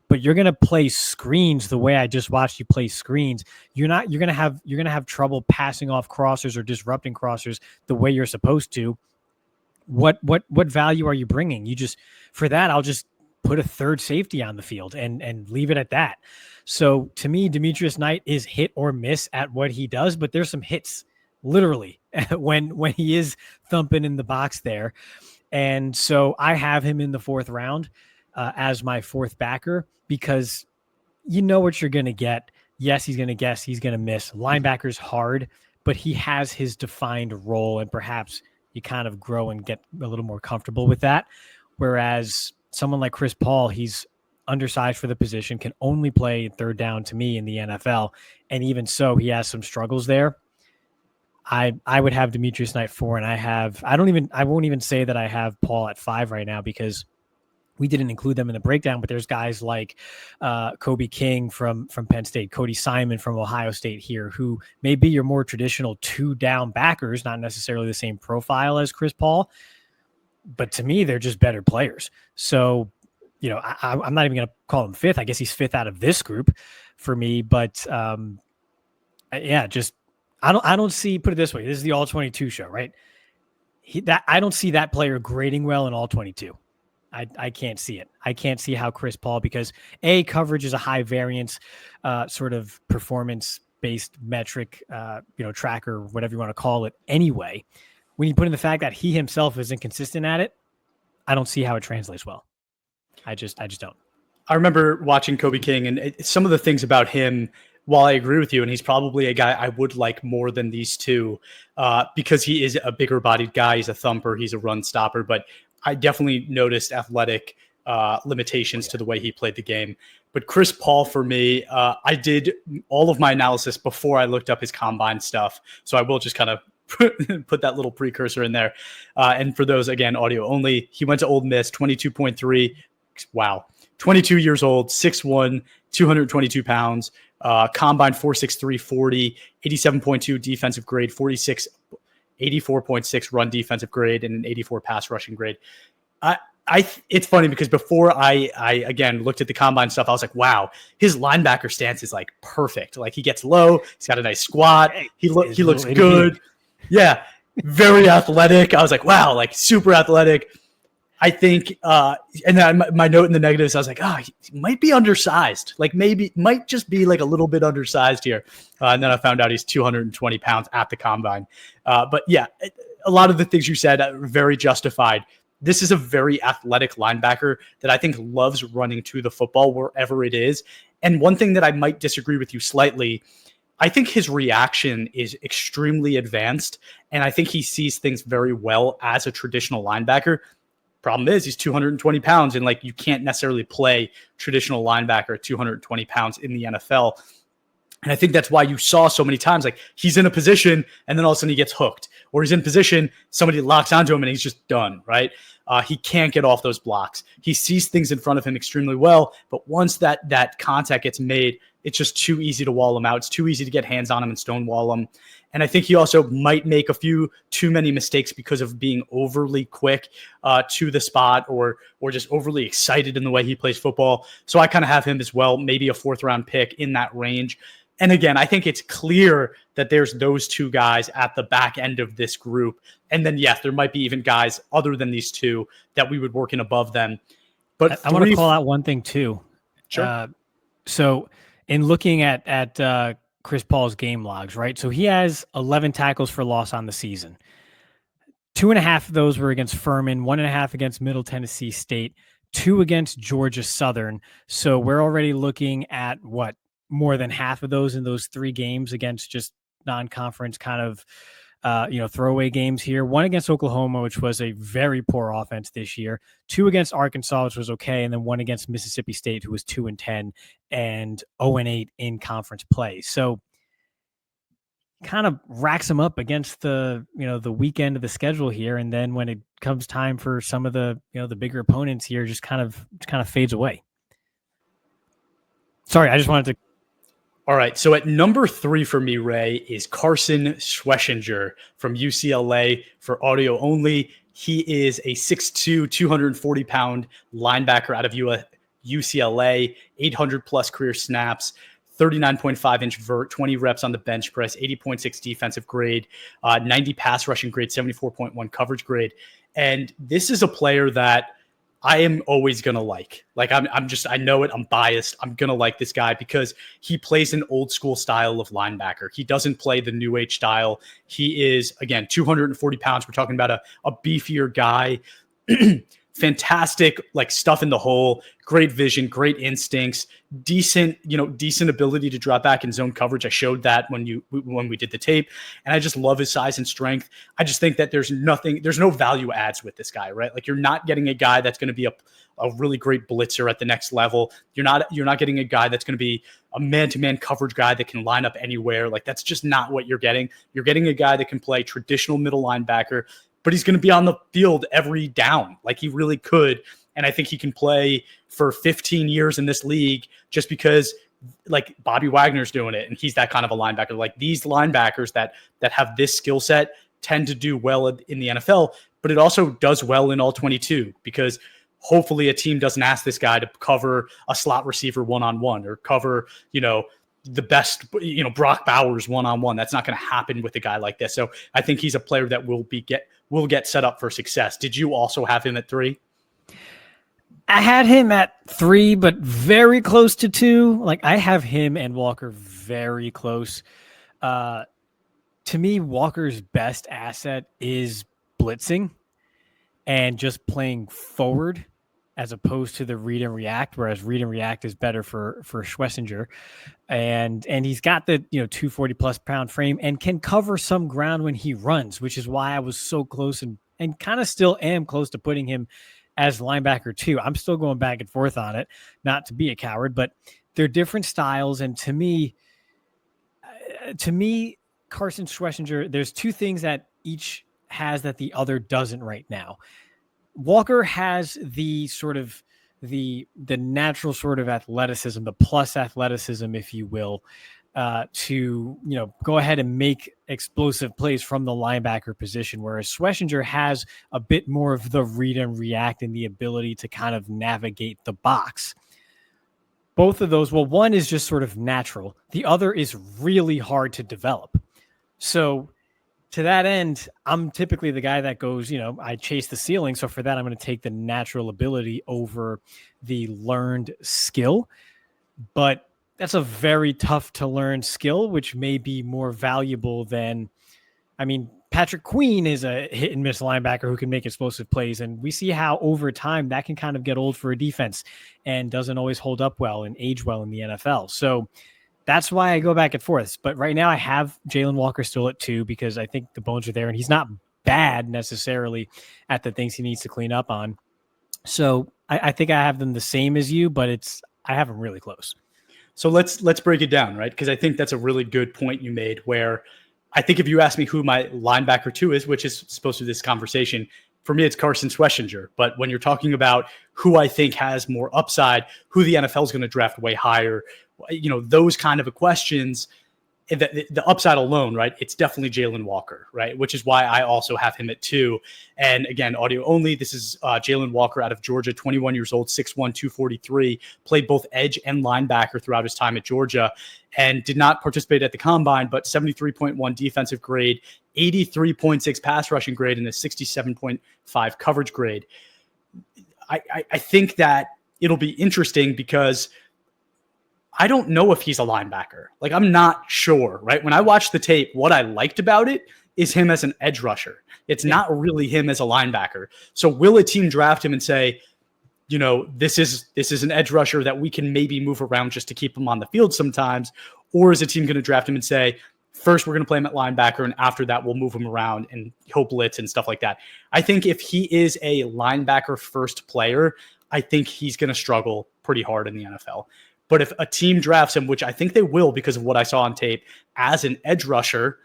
but you're going to play screens the way I just watched you play screens, you're going to have trouble passing off crossers or disrupting crossers the way you're supposed to. What value are you bringing? For that, I'll just put a third safety on the field and leave it at that. So to me, Demetrius Knight is hit or miss at what he does, but there's some hits literally when he is thumping in the box there. And so I have him in the 4th round as my 4th backer, because you know what you're going to get. Yes, he's going to guess, he's going to miss. Linebacker's hard, but he has his defined role, and perhaps you kind of grow and get a little more comfortable with that. Whereas someone like Chris Paul, he's undersized for the position, can only play 3rd down to me in the NFL. And even so, he has some struggles there. I would have Demetrius Knight 4, and I won't even say that I have Paul at 5 right now, because we didn't include them in the breakdown, but there's guys like Kobe King from Penn State, Cody Simon from Ohio State here, who may be your more traditional 2-down backers, not necessarily the same profile as Chris Paul, but to me, they're just better players. So, you know, I'm not even going to call him 5th. I guess he's 5th out of this group for me, but yeah, just I don't see, put it this way, this is the all 22 show, right? I don't see that player grading well in all 22. I can't see it. I can't see how Chris Paul, because coverage is a high variance sort of performance-based metric, tracker, whatever you want to call it. Anyway, when you put in the fact that he himself is inconsistent at it, I don't see how it translates well. I just don't. I remember watching Kobe King, and some of the things about him, while I agree with you, and he's probably a guy I would like more than these two, because he is a bigger bodied guy. He's a thumper. He's a run stopper, but I definitely noticed athletic limitations to the way he played the game. But Chris Paul, for me, I did all of my analysis before I looked up his combine stuff. So I will just kind of put that little precursor in there. And for those, again, audio only, he went to Ole Miss, 22.3. Wow. 22 years old, 6'1", 222 pounds, combine 4.63, 40, 87.2 defensive grade, 84.6 run defensive grade, and an 84 pass rushing grade. It's funny because before I again looked at the combine stuff, I was like, wow, his linebacker stance is like perfect. Like he gets low, he's got a nice squat, he looks good. Yeah, very athletic. I was like, wow, like super athletic. I think, and then my note in the negatives, I was like, he might be undersized. Like maybe might just be like a little bit undersized here. And then I found out he's 220 pounds at the combine. But yeah, a lot of the things you said are very justified. This is a very athletic linebacker that I think loves running to the football wherever it is. And one thing that I might disagree with you slightly, I think his reaction is extremely advanced. And I think he sees things very well as a traditional linebacker. Problem is he's 220 pounds, and like you can't necessarily play traditional linebacker at 220 pounds in the NFL. And I think that's why you saw so many times, like he's in a position and then all of a sudden he gets hooked, or he's in position, somebody locks onto him and he's just done, right? He can't get off those blocks. He sees things in front of him extremely well, but once that contact gets made, it's just too easy to wall him out. It's too easy to get hands on him and stonewall him. And I think he also might make a few too many mistakes because of being overly quick to the spot or just overly excited in the way he plays football. So I kind of have him as well, maybe a 4th round pick in that range. And again, I think it's clear that there's those two guys at the back end of this group. And then, yes, there might be even guys other than these two that we would work in above them. But I want to call out one thing too. Sure. So in looking at Chris Paul's game logs, right? So he has 11 tackles for loss on the season. 2.5 of those were against Furman, 1.5 against Middle Tennessee State, 2 against Georgia Southern. So we're already looking at more than half of those in those 3 games against just non-conference kind of, throwaway games here. 1 against Oklahoma, which was a very poor offense this year. 2 against Arkansas, which was okay. And then 1 against Mississippi State, who was 2-10 and 0-8 in conference play. So kind of racks them up against the weekend of the schedule here. And then when it comes time for some of the, the bigger opponents here, just kind of fades away. Sorry, I just wanted to. All right. So at number 3 for me, Ray, is Carson Schwesinger from UCLA for audio only. He is a 6'2", 240-pound linebacker out of UCLA, 800 plus career snaps, 39.5-inch vert, 20 reps on the bench press, 80.6 defensive grade, 90 pass rushing grade, 74.1 coverage grade. And this is a player that I am always going to like I know it. I'm biased. I'm going to like this guy because he plays an old school style of linebacker. He doesn't play the new age style. He is, again, 240 pounds. We're talking about a beefier guy. Fantastic, like, stuff in the hole, great vision, great instincts, decent ability to drop back in zone coverage. I showed that when we did the tape, and I just love his size and strength. I just think that there's no value adds with this guy, right? Like, you're not getting a guy that's going to be a really great blitzer at the next level. You're not getting a guy that's going to be a man-to-man coverage guy that can line up anywhere. Like, that's just not what you're getting. You're getting a guy that can play traditional middle linebacker, but he's going to be on the field every down. Like, he really could. And I think he can play for 15 years in this league just because, like, Bobby Wagner's doing it, and he's that kind of a linebacker. Like, these linebackers that have this skill set tend to do well in the NFL, but it also does well in all 22 because hopefully a team doesn't ask this guy to cover a slot receiver one-on-one or cover, the best, Brock Bowers one-on-one. That's not going to happen with a guy like this. So I think he's a player that will get set up for success. Did you also have him at 3? I had him at 3, but very close to 2. Like, I have him and Walker very close. To me, Walker's best asset is blitzing and just playing forward as opposed to the read and react, whereas read and react is better for Schwesinger. And he's got the 240 plus pound frame and can cover some ground when he runs, which is why I was so close and kind of still am close to putting him as linebacker 2. I'm still going back and forth on it, not to be a coward, but they're different styles. And to me, Carson Schwesinger, there's 2 things that each has that the other doesn't right now. Walker has the sort of the natural sort of athleticism, the plus athleticism, if you will, to go ahead and make explosive plays from the linebacker position, whereas Schwesinger has a bit more of the read and react and the ability to kind of navigate the box. Both of those, well, one is just sort of natural. The other is really hard to develop. So to that end, I'm typically the guy that goes, I chase the ceiling. So for that, I'm going to take the natural ability over the learned skill. But that's a very tough to learn skill, which may be more valuable than, Patrick Queen is a hit and miss linebacker who can make explosive plays. And we see how over time that can kind of get old for a defense and doesn't always hold up well and age well in the NFL. So that's why I go back and forth. But right now I have Jalon Walker still at 2 because I think the bones are there and he's not bad necessarily at the things he needs to clean up on. So I think I have them the same as you, but I have them really close. So let's break it down, right? Because I think that's a really good point you made where I think if you ask me who my linebacker 2 is, which is supposed to be this conversation, for me, it's Carson Schwesinger. But when you're talking about who I think has more upside, who the NFL is going to draft way higher, those kind of questions, the upside alone, right? It's definitely Jalon Walker, right? Which is why I also have him at 2. And again, audio only. This is Jalon Walker out of Georgia, 21 years old, 6'1", 243, played both edge and linebacker throughout his time at Georgia and did not participate at the combine, but 73.1 defensive grade, 83.6 pass rushing grade, and a 67.5 coverage grade. I think that it'll be interesting because I don't know if he's a linebacker. Like, I'm not sure, right? When I watched the tape, what I liked about it is him as an edge rusher. It's not really him as a linebacker. So will a team draft him and say, this is an edge rusher that we can maybe move around just to keep him on the field sometimes? Or is a team going to draft him and say, first we're going to play him at linebacker, and after that we'll move him around and he'll blitz and stuff like that? I think if he is a linebacker first player, I think he's going to struggle pretty hard in the NFL. But if a team drafts him, which I think they will because of what I saw on tape, as an edge rusher,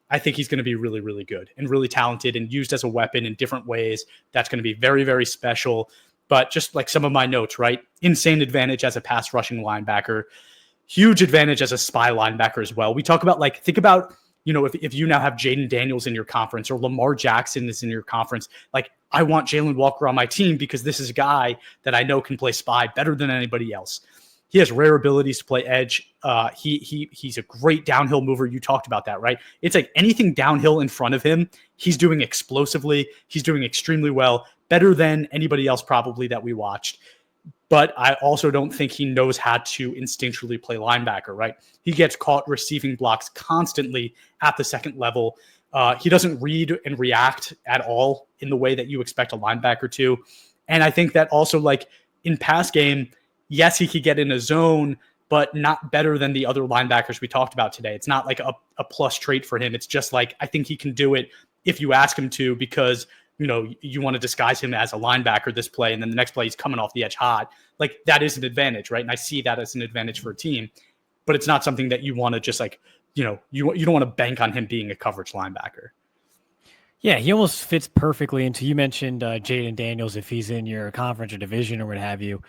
I think he's going to be really, really good and really talented and used as a weapon in different ways. That's going to be very, very special. But just like some of my notes, right? Insane advantage as a pass rushing linebacker. Huge advantage as a spy linebacker as well. We talk about, think about, if you now have Jaden Daniels in your conference or Lamar Jackson is in your conference, I want Jalon Walker on my team because this is a guy that I know can play spy better than anybody else. He has rare abilities to play edge. He's a great downhill mover. You talked about that, right? It's like anything downhill in front of him, he's doing explosively. He's doing extremely well, better than anybody else probably that we watched. But I also don't think he knows how to instinctually play linebacker, right? He gets caught receiving blocks constantly at the second level. He doesn't read and react at all in the way that you expect a linebacker to. And I think that also, like, in pass game, yes, he could get in a zone, but not better than the other linebackers we talked about today. It's not like a plus trait for him. It's just like, I think he can do it if you ask him to, because you want to disguise him as a linebacker this play, and then the next play he's coming off the edge hot. Like, that is an advantage, right? And I see that as an advantage for a team, but it's not something that you want to just like, you don't want to bank on him being a coverage linebacker. Yeah, he almost fits perfectly into, you mentioned Jaden Daniels, if he's in your conference or division or what have you.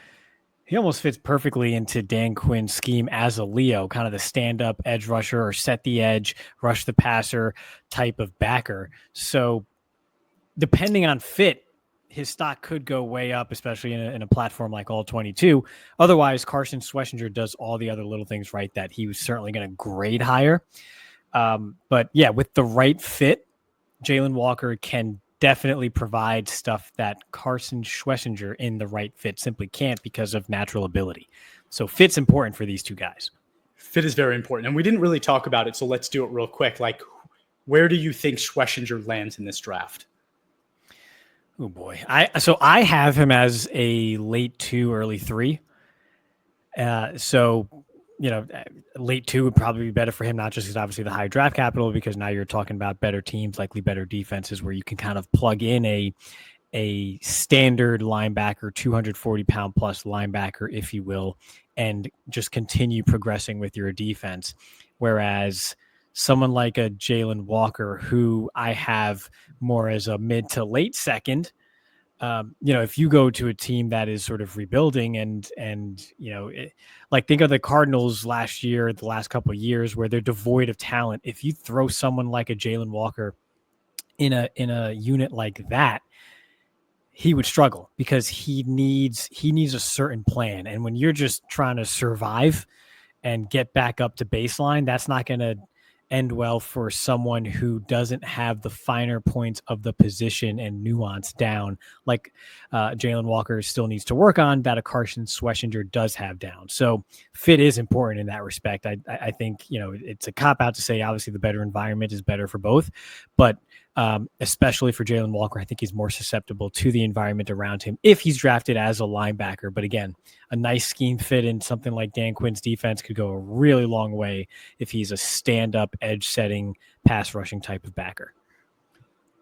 He almost fits perfectly into Dan Quinn's scheme as a Leo, kind of the stand-up edge rusher or set the edge, rush the passer type of backer. So depending on fit, his stock could go way up, especially in a platform like All-22. Otherwise, Carson Schwesinger does all the other little things right that he was certainly going to grade higher. But yeah, with the right fit, Jalon Walker can definitely provide stuff that Carson Schwesinger in the right fit simply can't because of natural ability. So fit's important for these two guys. Fit is very important. And we didn't really talk about it, so let's do it real quick. Like, where do you think Schwesinger lands in this draft? Oh boy. I have him as a late 2, early 3. Late 2 would probably be better for him, not just because obviously the high draft capital, because now you're talking about better teams, likely better defenses where you can kind of plug in a standard linebacker, 240-pound plus linebacker, if you will, and just continue progressing with your defense. Whereas someone like a Jalon Walker, who I have more as a mid to late second, if you go to a team that is sort of rebuilding like think of the Cardinals last year, the last couple of years where they're devoid of talent. If you throw someone like a Jalon Walker in a unit like that, he would struggle because he needs a certain plan. And when you're just trying to survive and get back up to baseline, that's not going to end well for someone who doesn't have the finer points of the position and nuance down, like Jalon Walker still needs to work on, that a Carson Schwesinger does have down. So fit is important in that respect. I think, it's a cop-out to say obviously the better environment is better for both, but especially for Jalon Walker, I think he's more susceptible to the environment around him if he's drafted as a linebacker. But again, a nice scheme fit in something like Dan Quinn's defense could go a really long way if he's a stand-up, edge-setting, pass-rushing type of backer.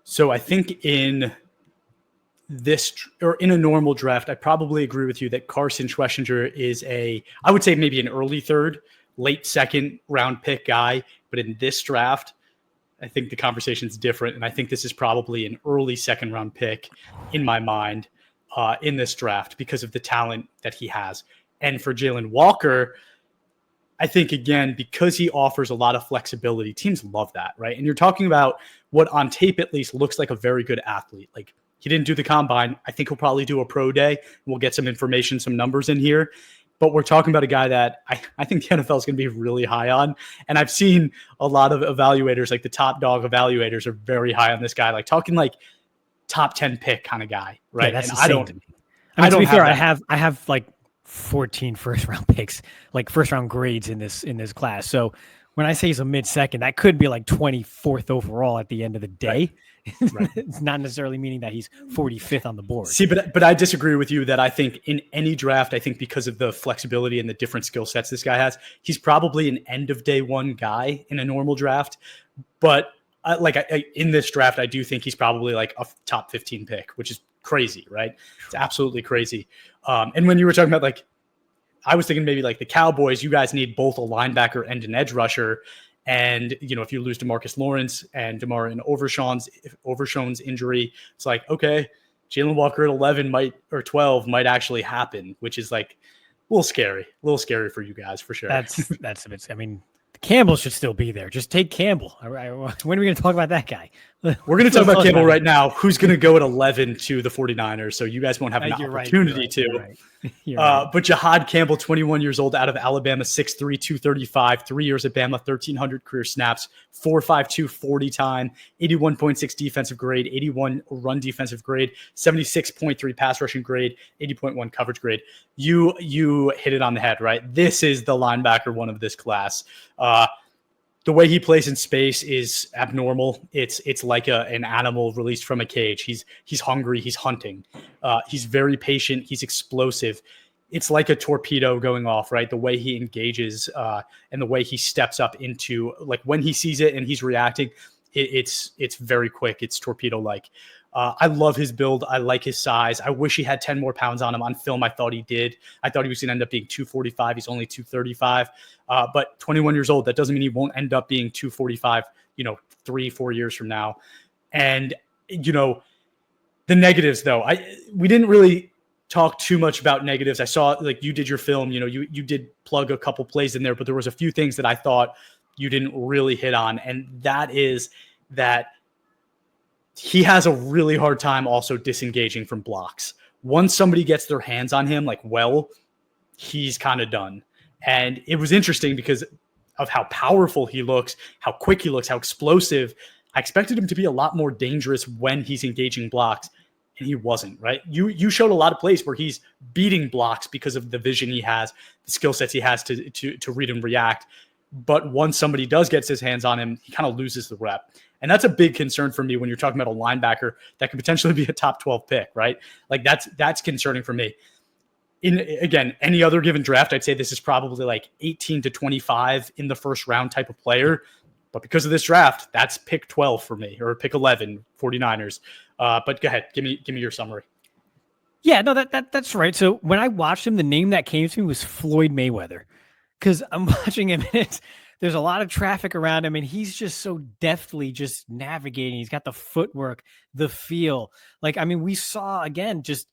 So I think in a normal draft, I probably agree with you that Carson Schwesinger is I would say maybe an early third, late second round pick guy. But in this draft, I think the conversation's different, and I think this is probably an early second round pick in my mind in this draft because of the talent that he has. And for Jalon Walker, I think, again, because he offers a lot of flexibility, teams love that, right? And you're talking about what on tape at least looks like a very good athlete. Like, he didn't do the combine. I think he'll probably do a pro day. We'll get some information, some numbers in here. But we're talking about a guy that I think the NFL is going to be really high on. And I've seen a lot of evaluators, like the top dog evaluators, are very high on this guy, like talking like top 10 pick kind of guy, right? Yeah, that's and insane to me. To be fair, I have like 14 first round picks, like first round grades in this class. So when I say he's a mid second, that could be like 24th overall at the end of the day. Right. It's not necessarily meaning that he's 45th on the board. See, but I disagree with you that I think in any draft, I think because of the flexibility and the different skill sets this guy has, he's probably an end of day one guy in a normal draft. But in this draft, I do think he's probably like a top 15 pick, which is crazy, right? It's absolutely crazy. And when you were talking about, like, I was thinking maybe like the Cowboys, you guys need both a linebacker and an edge rusher. And, if you lose DeMarcus Lawrence and DeMar and Overshown's injury, it's like, okay, Jalon Walker at 11 or 12 might actually happen, which is like a little scary for you guys for sure. That's a bit, Campbell should still be there. Just take Campbell. When are we going to talk about that guy? We're going to talk about Campbell right now, who's going to go at 11 to the 49ers. So you guys won't have an opportunity to. But Jihaad Campbell, 21 years old, out of Alabama, 6'3", 235, 3 years at Bama, 1,300 career snaps, 4.52 40 time, 81.6 defensive grade, 81 run defensive grade, 76.3 pass rushing grade, 80.1 coverage grade. You hit it on the head, right? This is the linebacker one of this class. The way he plays in space is abnormal. It's like an animal released from a cage. He's hungry. He's hunting. He's very patient. He's explosive. It's like a torpedo going off, right? The way he engages and the way he steps up into, like, when he sees it and he's reacting, it's very quick. It's torpedo-like. I love his build. I like his size. I wish he had 10 more pounds on him. On film, I thought he did. I thought he was going to end up being 245. He's only 235. But 21 years old, that doesn't mean he won't end up being 245, 3-4 years from now. And, the negatives, though, we didn't really talk too much about negatives. I saw, like, you did your film, you did plug a couple plays in there, but there was a few things that I thought you didn't really hit on. And that is that he has a really hard time also disengaging from blocks. Once somebody gets their hands on him, he's kind of done. And it was interesting because of how powerful he looks, how quick he looks, how explosive. I expected him to be a lot more dangerous when he's engaging blocks, and he wasn't, right? You showed a lot of plays where he's beating blocks because of the vision he has, the skill sets he has to read and react. But once somebody does get his hands on him, he kind of loses the rep. And that's a big concern for me when you're talking about a linebacker that could potentially be a top 12 pick, right? Like that's concerning for me. Again, any other given draft, I'd say this is probably like 18 to 25 in the first round type of player. But because of this draft, that's pick 12 for me, or pick 11, 49ers. But go ahead, give me your summary. Yeah, no, that's right. So when I watched him, the name that came to me was Floyd Mayweather, because I'm watching him and there's a lot of traffic around him and he's just so deftly just navigating. He's got the footwork, the feel. We saw, again, just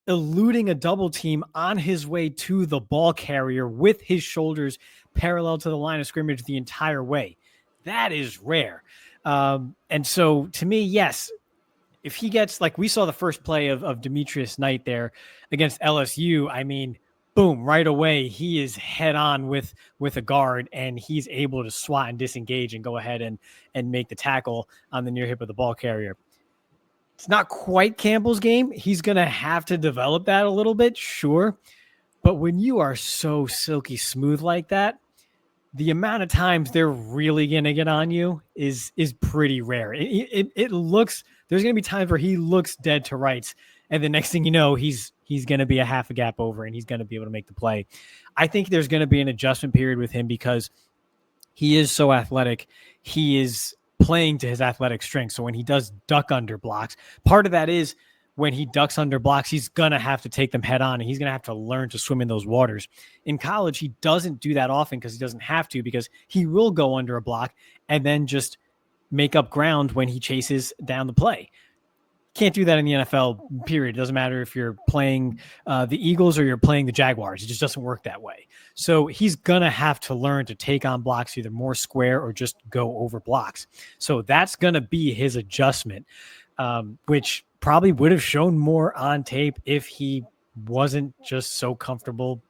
eluding a double team on his way to the ball carrier with his shoulders parallel to the line of scrimmage the entire way. That is rare. And so to me, yes, if he gets, like we saw the first play of Demetrius Knight there against LSU, boom, right away, he is head on with a guard and he's able to swat and disengage and go ahead and make the tackle on the near hip of the ball carrier. It's not quite Campbell's game. He's going to have to develop that a little bit, sure. But when you are so silky smooth like that, the amount of times they're really going to get on you is pretty rare. It looks, there's going to be times where he looks dead to rights. And the next thing you know, he's going to be a half a gap over and he's going to be able to make the play. I think there's going to be an adjustment period with him because he is so athletic. He is playing to his athletic strength. So when he does duck under blocks, part of that is when he ducks under blocks, he's going to have to take them head on and he's going to have to learn to swim in those waters. In college, he doesn't do that often because he doesn't have to, because he will go under a block and then just make up ground when he chases down the play. Can't do that in the NFL, period. It doesn't matter if you're playing the Eagles or you're playing the Jaguars. It just doesn't work that way. So he's going to have to learn to take on blocks either more square or just go over blocks. So that's going to be his adjustment, which probably would have shown more on tape if he wasn't just so comfortable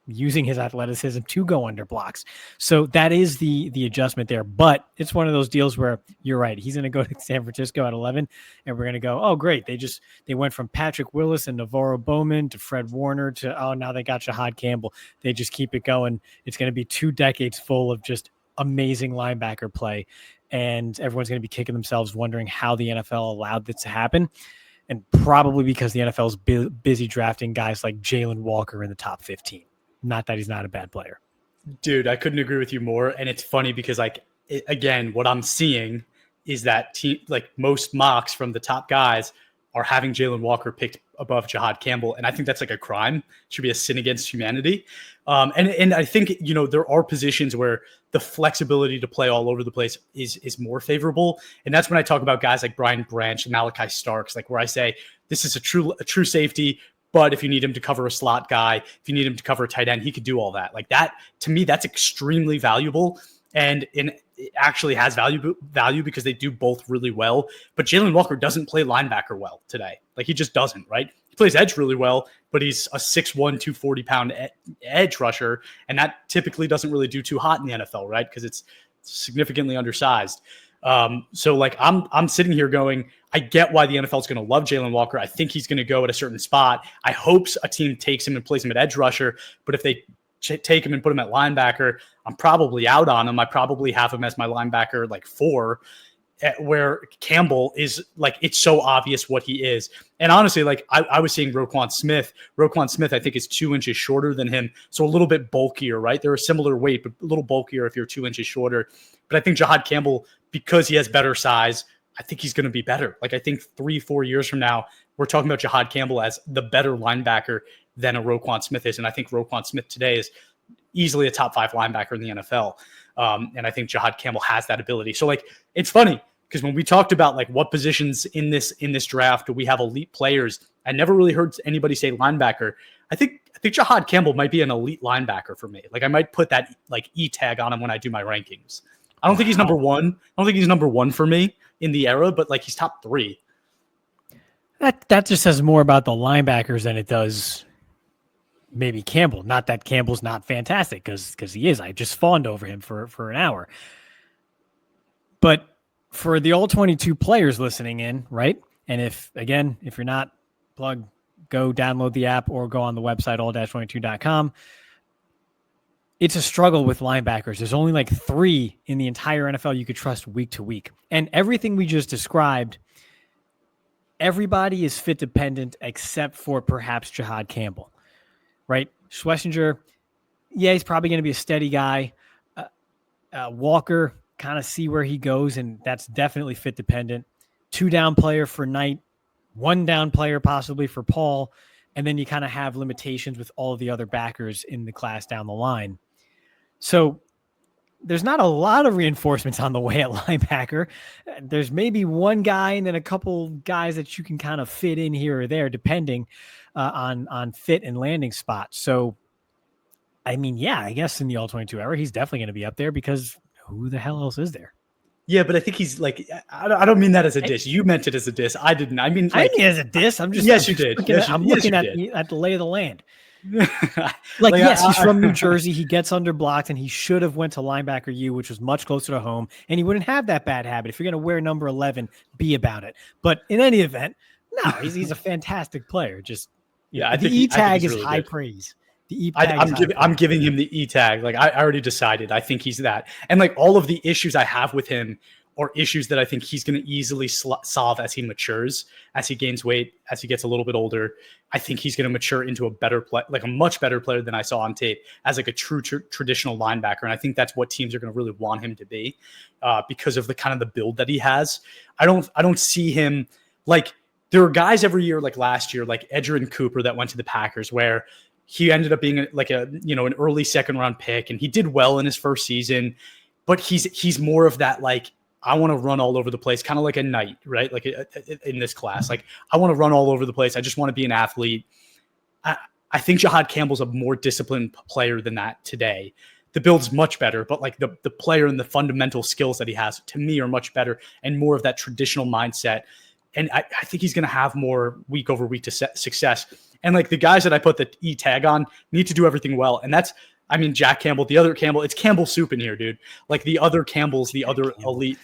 using his athleticism to go under blocks. So that is the adjustment there. But it's one of those deals where you're right. He's going to go to San Francisco at 11 and we're going to go, oh, great. They went from Patrick Willis and Navarro Bowman to Fred Warner to, oh, now they got Jihaad Campbell. They just keep it going. It's going to be 2 decades full of just amazing linebacker play. And everyone's going to be kicking themselves wondering how the NFL allowed this to happen. And probably because the NFL is busy drafting guys like Jalon Walker in the top 15. Not that he's not a bad player. Dude, I couldn't agree with you more. And it's funny because, again, what I'm seeing is that most mocks from the top guys are having Jalon Walker picked above Jihaad Campbell. And I think that's like a crime. It should be a sin against humanity. And I think, there are positions where the flexibility to play all over the place is more favorable. And that's when I talk about guys like Brian Branch and Malachi Starks, where I say, this is a true safety. But if you need him to cover a slot guy, if you need him to cover a tight end, he could do all that. That, to me, that's extremely valuable. and it actually has value because they do both really well. But Jalon Walker doesn't play linebacker well today. Like, he just doesn't, right? He plays edge really well, but he's a 6'1", 240-pound edge rusher, and that typically doesn't really do too hot in the NFL, right? Because it's significantly undersized. So like I'm sitting here going, I get why the NFL is going to love Jalon Walker. I think he's going to go at a certain spot. I hope a team takes him and plays him at edge rusher. But if they take him and put him at linebacker, I'm probably out on him. I probably have him as my linebacker like 4, where Campbell is like, it's so obvious what he is. And honestly, like I was seeing Roquan Smith. Roquan Smith, I think, is 2 inches shorter than him. So a little bit bulkier, right? They're a similar weight, but a little bulkier if you're 2 inches shorter. But I think Jihaad Campbell, because he has better size, I think he's going to be better. Like, I think 3-4 years from now, we're talking about Jihaad Campbell as the better linebacker than a Roquan Smith is. And I think Roquan Smith today is easily a top 5 linebacker in the NFL. And I think Jihaad Campbell has that ability. So like, it's funny because when we talked about like what positions in this draft do we have elite players, I never really heard anybody say linebacker. I think Jihaad Campbell might be an elite linebacker for me. Like, I might put that like E tag on him when I do my rankings. I don't think he's number 1. I don't think he's number 1 for me in the era, but like, he's top 3. That just says more about the linebackers than it does maybe Campbell. Not that Campbell's not fantastic, because he is. I just fawned over him for an hour. But for the all 22 players listening in, right? And if you're not plugged, go download the app or go on the website all-22.com. It's a struggle with linebackers. There's only like 3 in the entire NFL you could trust week to week. And everything we just described, everybody is fit dependent except for perhaps Jihaad Campbell, right? Schwesinger, yeah, he's probably going to be a steady guy. Walker, kind of see where he goes, and that's definitely fit dependent. 2-down player for Knight, 1-down player possibly for Paul, and then you kind of have limitations with all of the other backers in the class down the line. So there's not a lot of reinforcements on the way at linebacker. There's maybe one guy and then a couple guys that you can kind of fit in here or there, depending on fit and landing spots. So, I mean, yeah, I guess in the all-22 era, he's definitely going to be up there because who the hell else is there? Yeah, but I think he's like, I don't mean that as a diss. You meant it as a diss. I didn't. I mean, like, I mean it as a diss. I'm just, yes, you did. I'm looking at the lay of the land. Like, yes, he's from New Jersey. He gets underblocked, and he should have went to linebacker U, which was much closer to home, and he wouldn't have that bad habit. If you're going to wear number 11, be about it. But in any event, no, he's a fantastic player. Just I think the E tag is really high praise. The E tag I'm giving him the E tag. Like, I already decided. I think he's that. And like, all of the issues I have with him are issues that I think he's going to easily solve as he matures, as he gains weight, as he gets a little bit older. I think he's going to mature into a better play, like a much better player than I saw on tape, as like a true traditional linebacker. And I think that's what teams are going to really want him to be, because of the kind of the build that he has. I don't see him like, there are guys every year, like last year, like Edgerrin Cooper, that went to the Packers, where he ended up being like an early 2nd round pick, and he did well in his first season, but he's more of that, like, I want to run all over the place, kind of like a Knight, right? Like in this class, like, I want to run all over the place. I just want to be an athlete. I think Jihaad Campbell's a more disciplined player than that today. The build's much better, but like the player and the fundamental skills that he has, to me, are much better and more of that traditional mindset. And I think he's going to have more week over week to success. And like, the guys that I put the E tag on need to do everything well. And that's, I mean, Jack Campbell, the other Campbell, it's Campbell soup in here, dude. Like, the other Campbell's, the other elite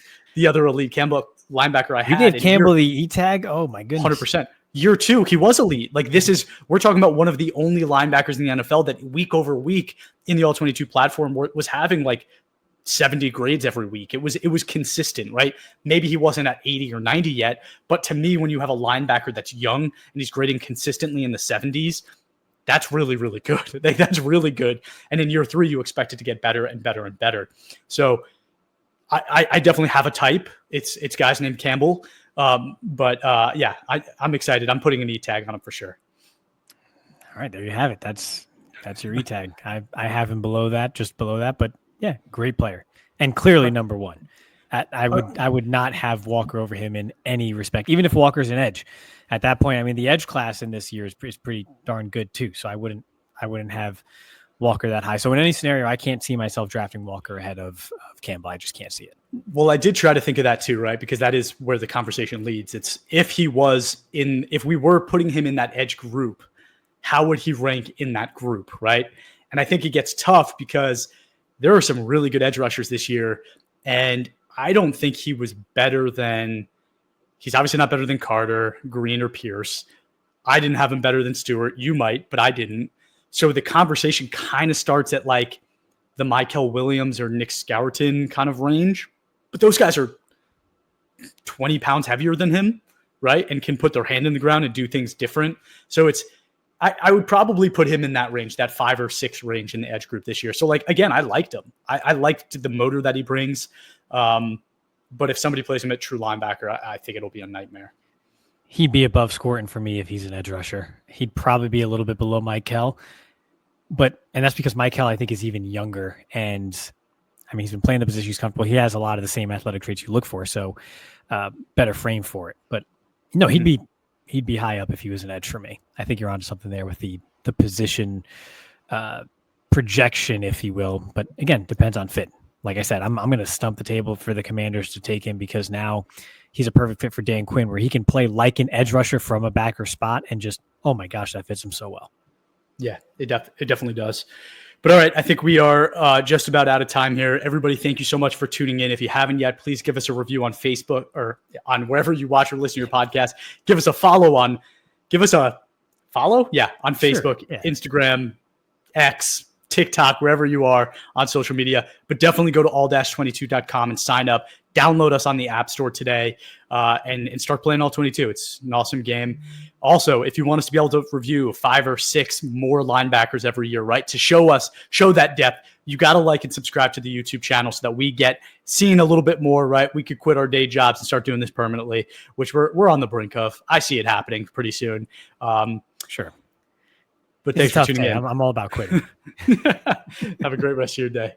Campbell linebacker I had. You gave Campbell the E tag? Oh my goodness. 100%. Year 2, he was elite. Like, we're talking about one of the only linebackers in the NFL that week over week in the all-22 platform was having like 70 grades every week. It was consistent, right? Maybe he wasn't at 80 or 90 yet, but to me, when you have a linebacker that's young and he's grading consistently in the 70s, that's really, really good. Like, that's really good. And in year 3, you expect it to get better and better and better. So I definitely have a type. It's guys named Campbell. But I'm excited. I'm putting an E tag on him for sure. All right, there you have it. That's your E tag. I have him just below that, but yeah, great player. And clearly number 1. I would not have Walker over him in any respect, even if Walker's an edge. At that point, I mean, the edge class in this year is pretty darn good too. So I wouldn't have Walker that high. So in any scenario, I can't see myself drafting Walker ahead of Campbell. I just can't see it. Well, I did try to think of that too, right? Because that is where the conversation leads. It's if we were putting him in that edge group, how would he rank in that group, right? And I think it gets tough because there are some really good edge rushers this year. And I don't think he was he's obviously not better than Carter, Green, or Pierce. I didn't have him better than Stewart. You might, but I didn't. So the conversation kind of starts at like the Michael Williams or Nick Scourton kind of range. But those guys are 20 pounds heavier than him, right? And can put their hand in the ground and do things different. So I would probably put him in that range, that 5 or 6 range in the edge group this year. So like, again, I liked him. I liked the motor that he brings. But if somebody plays him at true linebacker, I think it'll be a nightmare. He'd be above Scourton for me if he's an edge rusher. He'd probably be a little bit below Michael. And that's because Michael, I think, is even younger. And I mean, he's been playing the position he's comfortable. He has a lot of the same athletic traits you look for. So better frame for it. But no, he'd be high up if he was an edge for me. I think you're onto something there with the position projection, if you will. But again, depends on fit. Like I said, I'm going to stump the table for the Commanders to take him because now he's a perfect fit for Dan Quinn, where he can play like an edge rusher from a backer spot and just, oh my gosh, that fits him so well. Yeah, it definitely does. But all right, I think we are just about out of time here. Everybody, thank you so much for tuning in. If you haven't yet, please give us a review on Facebook or on wherever you watch or listen to your podcast. Give us a follow on Facebook, Sure, yeah. Instagram, X, TikTok, wherever you are on social media. But definitely go to all-22.com and sign up. Download us on the App Store today and start playing All 22. It's an awesome game. Also, if you want us to be able to review 5 or 6 more linebackers every year, right, to show that depth, you got to like and subscribe to the YouTube channel so that we get seen a little bit more, right? We could quit our day jobs and start doing this permanently, which we're on the brink of. I see it happening pretty soon. Sure. But thanks for tuning in. I'm all about quitting. Have a great rest of your day.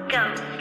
Go.